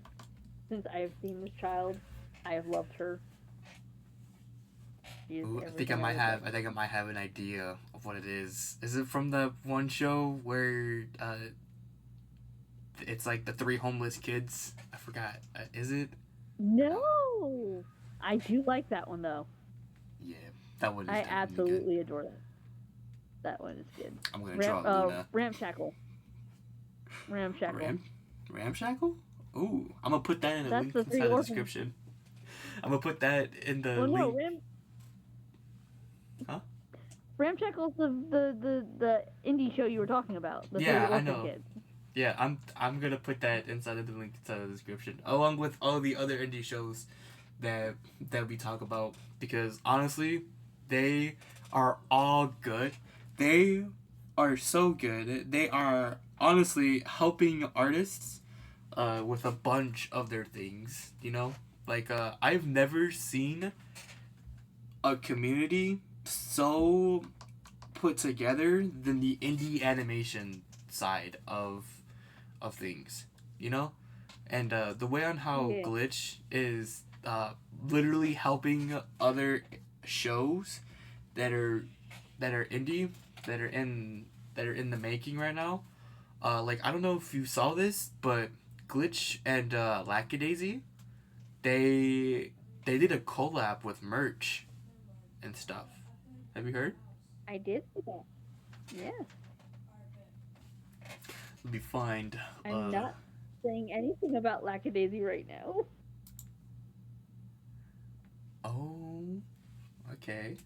Since I have seen this child, I have loved her. Ooh, I think I might have an idea of what it is. Is it from the one show where it's like the three homeless kids? I forgot. Is it? No, I do like that one though. Yeah, that one is I absolutely good. adore that. That one is good. I'm gonna draw Luna. Ramshackle. Ramshackle? Ooh, I'm gonna put that in a That's link the Three inside the Orphans. description. I'm gonna put that in the Well, no, link. Huh? Ramshackle's the indie show you were talking about, the Three Yeah, I Orphan know. Kids. Yeah, I'm gonna put that inside of the link inside of the description, along with all the other indie shows that we talk about, because honestly, they are all good. They are so good. They are honestly helping artists with a bunch of their things. You know, like I've never seen a community so put together than the indie animation side of things. You know, and the way on how Yeah. Glitch is literally helping other shows that are indie, that are in the making right now. Like, I don't know if you saw this, but Glitch and Lackadaisy, they did a collab with merch and stuff. Have you heard? I did see that. Yes. Let me find. I'm not saying anything about Lackadaisy right now. Oh, okay.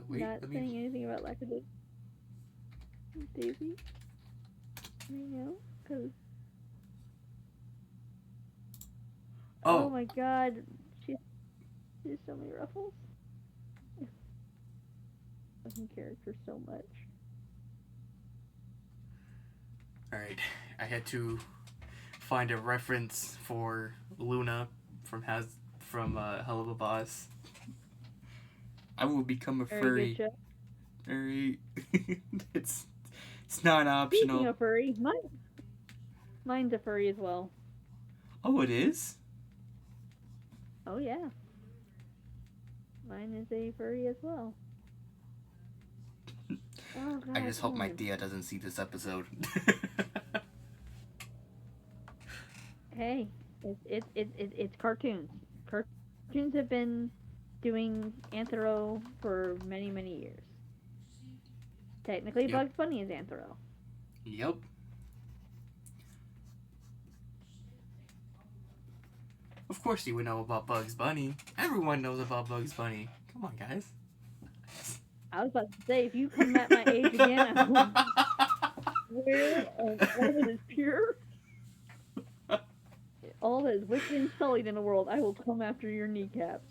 Wait, Not let me. saying anything about Lackadaisy right now, because oh Oh, my god, she's so many ruffles. Fucking character so much. all right. I had to find a reference for Luna from Hell of a Boss. I will become a Very good furry. show. Alright. it's not Speaking optional. of furry, mine's a furry as well. Oh, it is? Oh yeah, mine is a furry as well. Oh god, I just hope come my on. Tia doesn't see this episode. Hey, it's cartoons. Cartoons have been doing anthro for many years. Technically, Yep. Bugs Bunny is anthro. Yep. Of course you would know about Bugs Bunny. Everyone knows about Bugs Bunny. Come on, guys. I was about to say, if you come at my age again, I will swear on all that is pure, all that is wicked and sullied in the world, I will come after your kneecaps.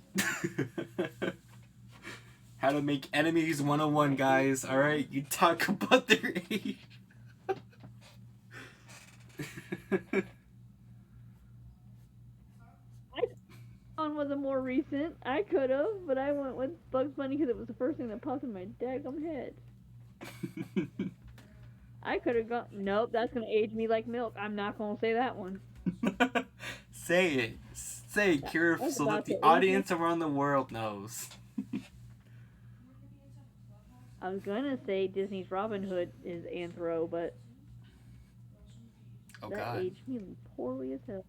How to make enemies 101, guys. Alright, you talk about their age. One was a more recent. I could have, but I went with Bugs Bunny because it was the first thing that popped in my daggum head. I could have gone. Nope, that's gonna age me like milk. I'm not gonna say that one. Say it. Say it, Kira, That's so that about the to age me. audience around the world knows. I was gonna say Disney's Robin Hood is anthro, but Oh, that God. aged me poorly as hell.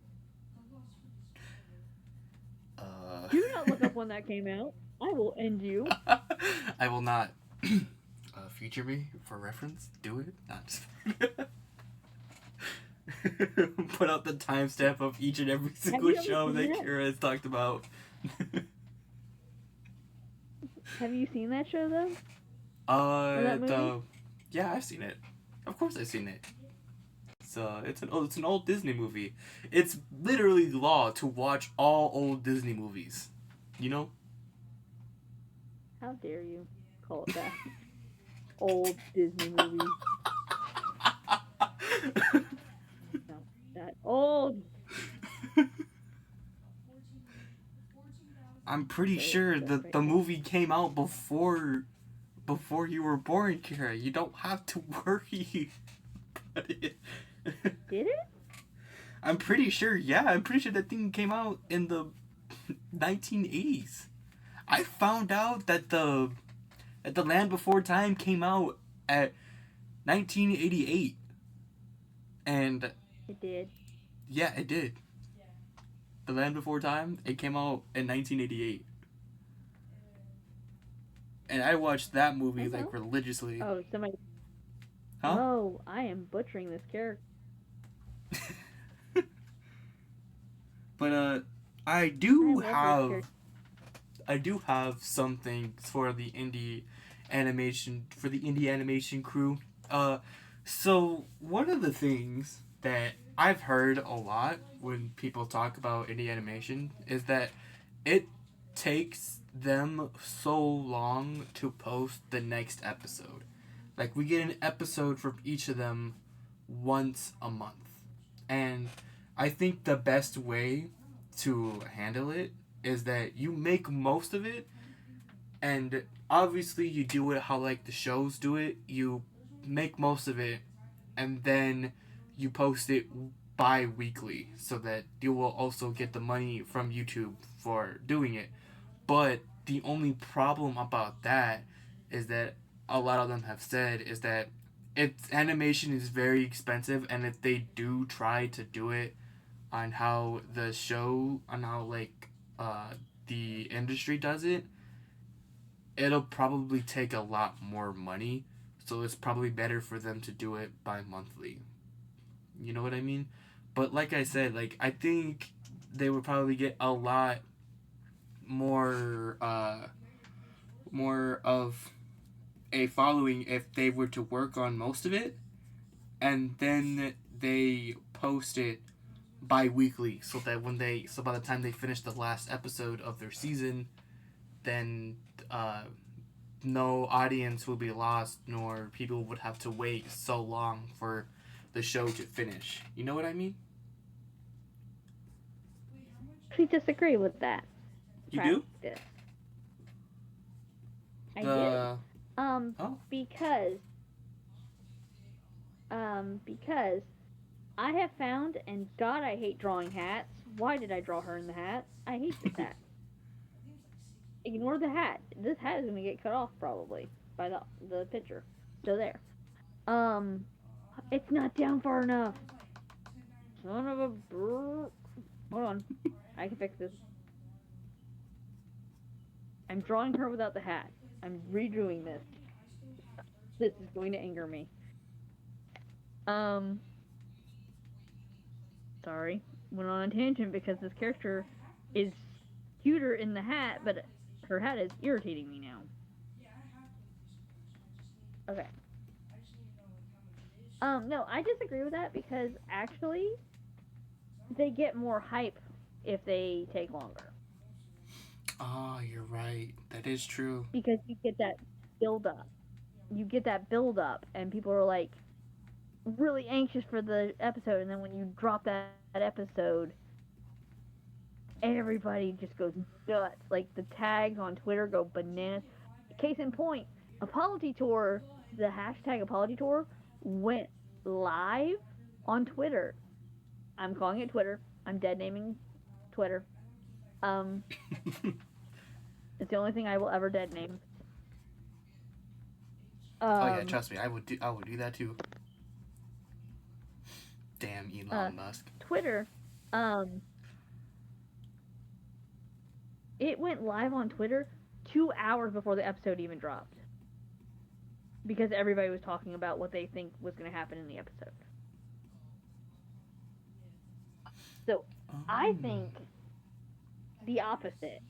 Uh, Do not look up when that came out. I will end you. I will not. Feature me for reference. Do it. Not just. Put out the timestamp of each and every single you ever show seen that that? Kira has talked about. Have you seen that show though? Or that movie? Yeah, I've seen it. Of course, I've seen it. It's an old Disney movie. It's literally law to watch all old Disney movies. You know? How dare you call it that? Old Disney movie. No, that old. I'm pretty sure that the movie came out before you were born, Kira. You don't have to worry about it. Did it? I'm pretty sure, yeah. I'm pretty sure that thing came out in the 1980s. I found out that the Land Before Time came out at 1988. And It did. yeah, it did. The Land Before Time, it came out in 1988. And I watched that movie like religiously. Oh, somebody. Huh? Oh, I am butchering this character. But I I do love those have characters. I do have some things for the indie animation crew. Uh, so one of the things that I've heard a lot when people talk about indie animation is that it takes them so long to post the next episode. Like we get an episode from each of them once a month. And I think the best way to handle it is that you make most of it, and obviously you do it how like the shows do it. You make most of it and then you post it bi-weekly so that you will also get the money from YouTube for doing it. But the only problem about that is that a lot of them have said is that its animation is very expensive, and if they do try to do it on how like the industry does it, it'll probably take a lot more money. So it's probably better for them to do it bi-monthly. You know what I mean? But like I said, like I think they would probably get a lot more more of a following if they were to work on most of it and then they post it bi-weekly so that by the time they finish the last episode of their season, then uh, no audience will be lost nor people would have to wait so long for the show to finish. You know what I mean? I disagree with that You do? practice. I do. The Um, oh because because I have found, and God, I hate drawing hats. Why did I draw her in the hat? I hate this hat. Ignore the hat. This hat is gonna get cut off probably by the picture. So there. Um, it's not down far enough. Son of a. Hold on. I can fix this. I'm drawing her without the hat. I'm redoing this. This is going to anger me. Um, sorry. Went on a tangent because this character is cuter in the hat, but her hat is irritating me now. Okay. No, I disagree with that because actually they get more hype if they take longer. oh, you're right. That is true. Because you get that build up. You get that build up and people are like really anxious for the episode, and then when you drop that episode, everybody just goes nuts. Like the tags on Twitter go bananas. Case in point, Apology Tour, the hashtag Apology Tour went live on Twitter. I'm calling it Twitter. I'm dead naming Twitter. Um, it's the only thing I will ever dead name. Oh yeah, Um, trust me, I would do that too. Damn uh, Elon Musk. Twitter. Um, it went live on Twitter 2 hours before the episode even dropped because everybody was talking about what they think was going to happen in the episode. So I Um, think the opposite.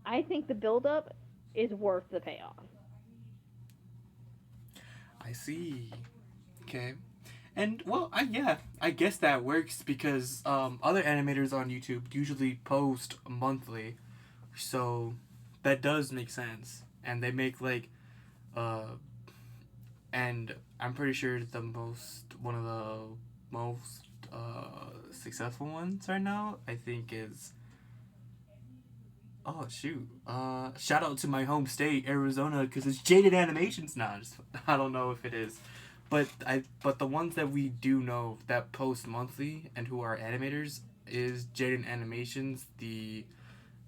I think the buildup is worth the payoff. I see. Okay. And well, I guess that works because other animators on YouTube usually post monthly, so that does make sense. And they make like, uh, and I'm pretty sure one of the most successful ones right now, I think is oh shoot, shout out to my home state Arizona because it's Jaded Animations now. I don't know if it is, but the ones that we do know that post monthly and who are animators is Jaden Animations, the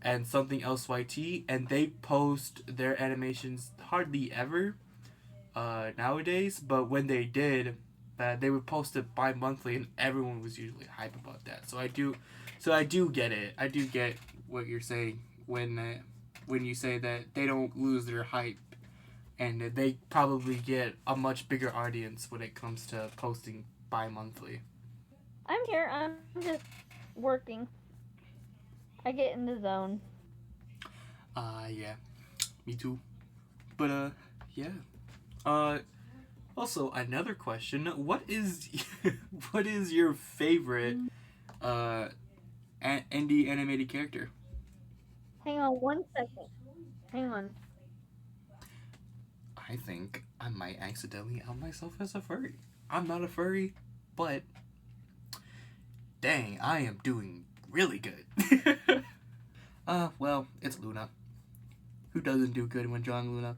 and something else YT, and they post their animations hardly ever nowadays. But when they did, they would post it bi-monthly, and everyone was usually hype about that. So I do get it. I do get what you're saying when you say that they don't lose their hype and they probably get a much bigger audience when it comes to posting bi-monthly. I'm here. I'm just working. I get in the zone. Yeah, me too. But yeah. Uh, Also another question: What is what is your favorite uh indie animated character? Hang on 1 second. Hang on. I think I might accidentally out myself as a furry. I'm not a furry, but dang, I am doing really good. Well, it's Luna. Who doesn't do good when drawing Luna?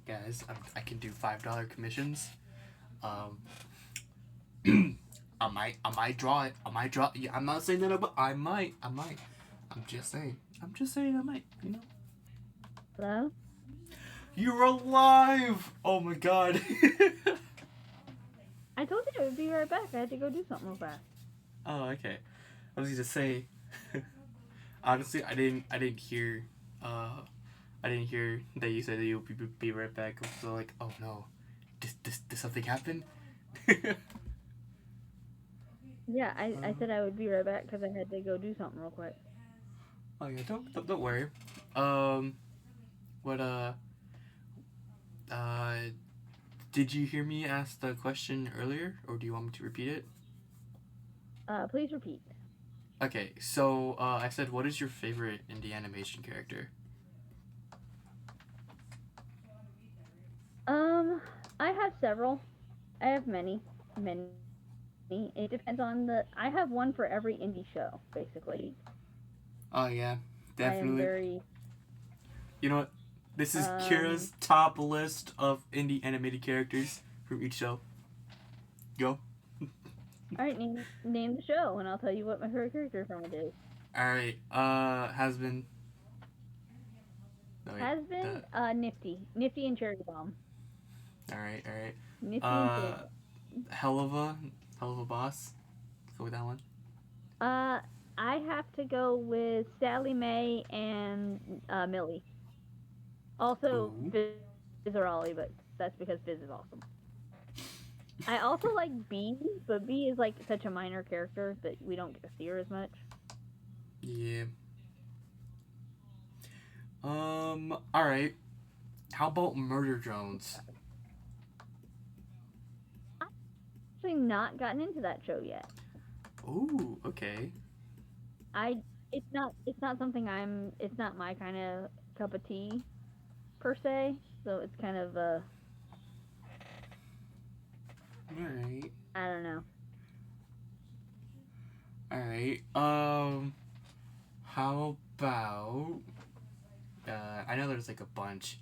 Guys, I can do $5 commissions. Um, I might draw it. I might draw. Yeah, I'm not saying that, but I might. I'm just saying. I'm just saying I might. You know. Hello? You're alive! Oh my god. I told you I would be right back. I had to go do something real fast. Oh, okay. I was gonna say. Honestly, I didn't hear. I didn't hear that you said that you'll be right back. So like, oh no, did something happen? Yeah, I said I would be right back because I had to go do something real quick. Oh yeah, don't worry. Um, what uh, did you hear me ask the question earlier, or do you want me to repeat it? Please repeat. Okay, so I said, what is your favorite indie animation character? Um, I have several. I have many. It depends on the. I have one for every indie show, basically. Oh yeah, I am definitely. very. You know what? This is Um, Kira's top list of indie animated characters from each show. Go. all right, name the show, and I'll tell you what my favorite character from it is. All right. Has been. No wait. Has been The. Nifty and Cherry Bomb, All right. All right. Nifty and Cherry Uh, hell of a, hell of a boss. Go with that one. Bomb. I have to go with Sally Mae and Millie. Also Ooh. Fizz or Ollie, but that's because Fizz is awesome. I also like B, but B is like such a minor character that we don't get to see her as much. Yeah. All right. How about murder drones? I've actually not gotten into that show yet. Ooh. Okay. I it's not something it's not my kind of cup of tea per se. So it's kind of All right. I don't know. All right. How about? I know there's like a bunch.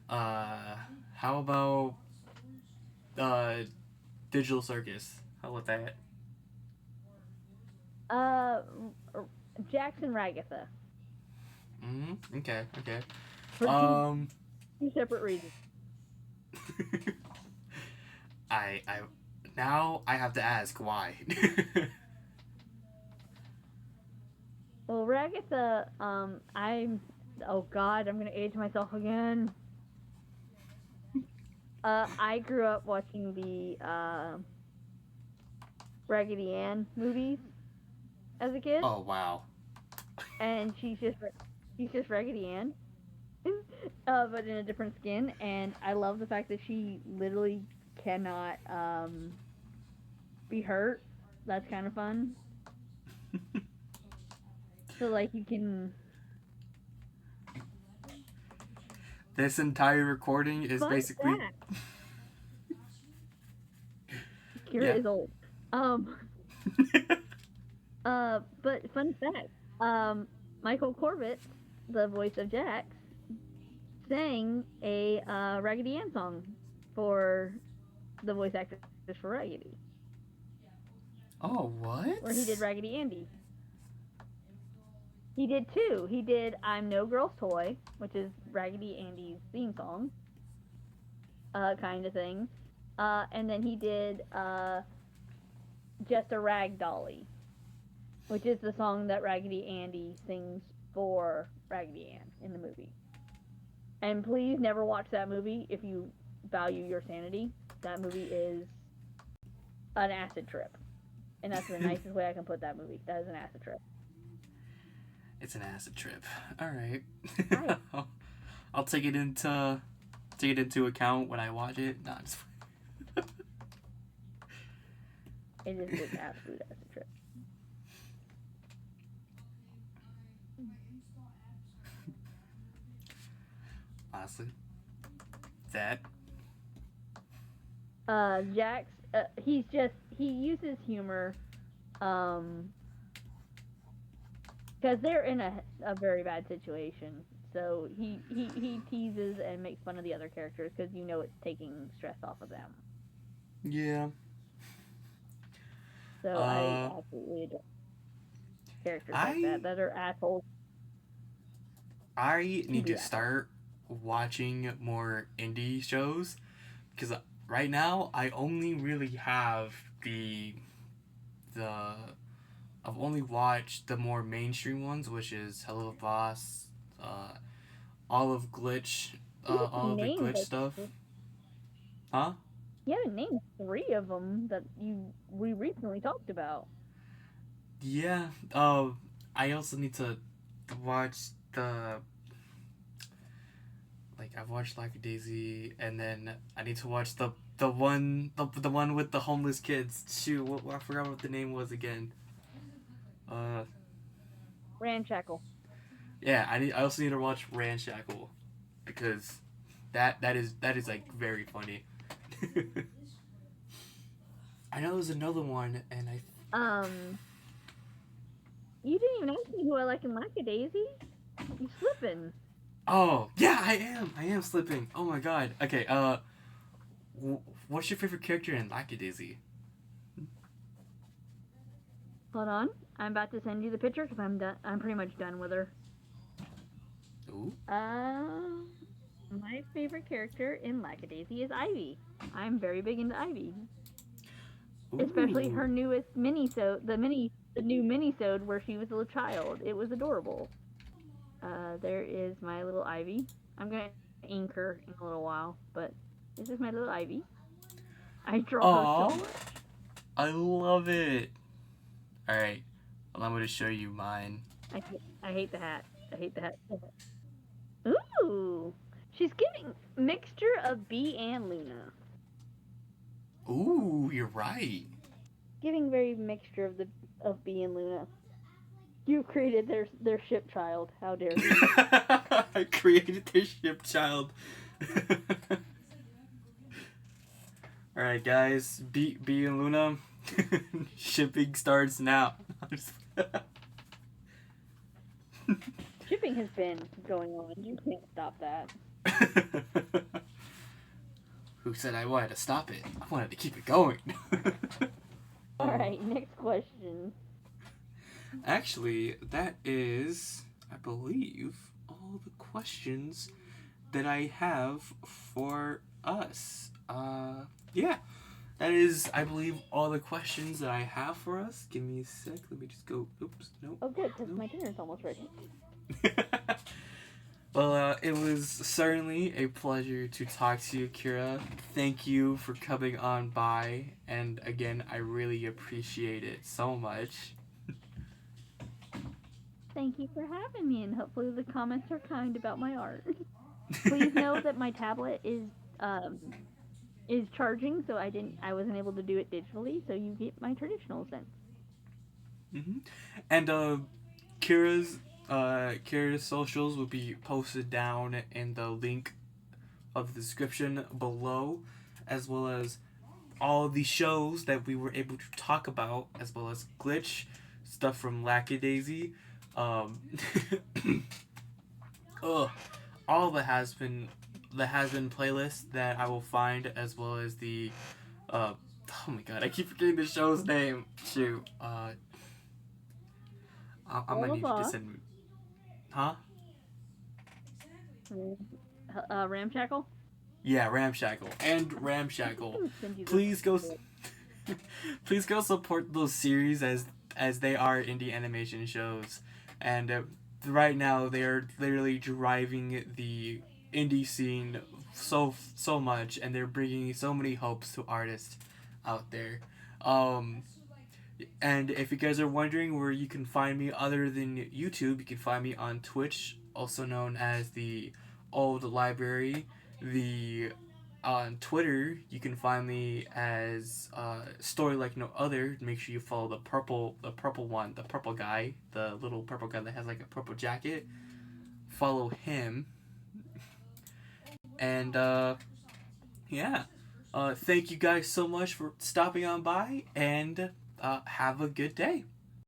Uh, how about uh, Digital Circus? How about that? Uh, Jackson Ragatha Okay. Okay. for Um, two separate reasons. I now I have to ask why. Well, Ragatha, I'm oh god, I'm gonna age myself again. I grew up watching the Raggedy Ann movies as a kid, Oh wow. and she's just Raggedy Ann, but in a different skin. And I love the fact that she literally cannot be hurt. That's kind of fun. So like you can, This entire recording is fun basically fact, Kira yeah. is old. Um, but fun fact, Michael Corbett, the voice of Jax, sang a Raggedy Ann song for the voice actors for Raggedy, Oh what? where he did Raggedy Andy. He did two. He did "I'm No Girl's Toy," which is Raggedy Andy's theme song, kind of thing, and then he did "Just a Rag Dolly," which is the song that Raggedy Andy sings for Raggedy Ann in the movie. And please never watch that movie if you value your sanity. That movie is an acid trip. And that's the nicest way I can put that movie. That is an acid trip. It's an acid trip. All right. Right. I'll take it into account when I watch it. Nah, just It is an absolute acid trip. honestly, that. Jax, he uses humor, um, because they're in a very bad situation. So he teases and makes fun of the other characters because it's taking stress off of them. Yeah. So I Uh, absolutely adore characters like I that are assholes I to need be to assholes. start watching more indie shows because right now I only really have the I've only watched the more mainstream ones, which is Hello Boss, uh, all of Glitch, You all haven't of the named Glitch like stuff. Huh? you haven't named three of them that we recently talked about. Yeah. I also need to watch the I've watched Lack Daisy, and then I need to watch the one with the homeless kids. Shoot, I forgot what the name was again. Uh, Ramshackle. yeah, I also need to watch Ramshackle because that is like very funny. I know there's another one, and I Um, you didn't even ask me who I like in Lackadaisy. You slipping. oh yeah, I am slipping. Oh my god. Okay. What's your favorite character in Lackadaisy? Hold on. I'm about to send you the picture because I'm done. I'm pretty much done with her. Ooh. Uh, my favorite character in Lackadaisy is Ivy. I'm very big into Ivy, especially Ooh. her newest the new minisode where she was a little child. It was adorable. There is my little Ivy. I'm gonna ink her in a little while, but this is my little Ivy. I draw her so Aw, much. I love it. All right. Well, I'm gonna show you mine. I hate the hat. I hate the hat. Ooh, she's giving mixture of Bee and Luna. Ooh, you're right. Giving very mixture of Bee and Luna. You created their ship child. How dare you? I created this ship child. All right, guys. B and Luna. Shipping starts now. Shipping has been going on. You can't stop that. Who said I wanted to stop it? I wanted to keep it going. All uh, right, next question. actually, that is, I believe, all the questions that I have for us. Yeah, that is, I believe, all the questions that I have for us. Give me a sec. Let me just go. Oops, nope, Oh, good, because nope. my dinner's almost ready. Well, it was certainly a pleasure to talk to you, Kira. Thank you for coming on by, and again, I really appreciate it so much. Thank you for having me, and hopefully the comments are kind about my art. Please know that my tablet um is charging, so I wasn't able to do it digitally. So you get my traditional sense. hmm And Kira's socials will be posted down in the link of the description below, as well as all the shows that we were able to talk about, as well as Glitch, stuff from Lackadaisy, um, ugh, all the has been playlist that I will find, as well as the oh my god, I keep forgetting the show's name. Shoot, I'm gonna Blah need you to blah send me, huh? blah. Ramshackle. Yeah, Ramshackle and Ramshackle. I'm send you Please go, the. please go support those series as they are indie animation shows, and right now they are literally driving the indie scene so much, and they're bringing so many hopes to artists out there. Um, And if you guys are wondering where you can find me other than YouTube, you can find me on Twitch, also known as the Old Library. The On Twitter, you can find me as Story Like No Other. Make sure you follow the purple one, the purple guy, the little purple guy that has like a purple jacket. Follow him, and yeah. Thank you guys so much for stopping on by, and have a good day.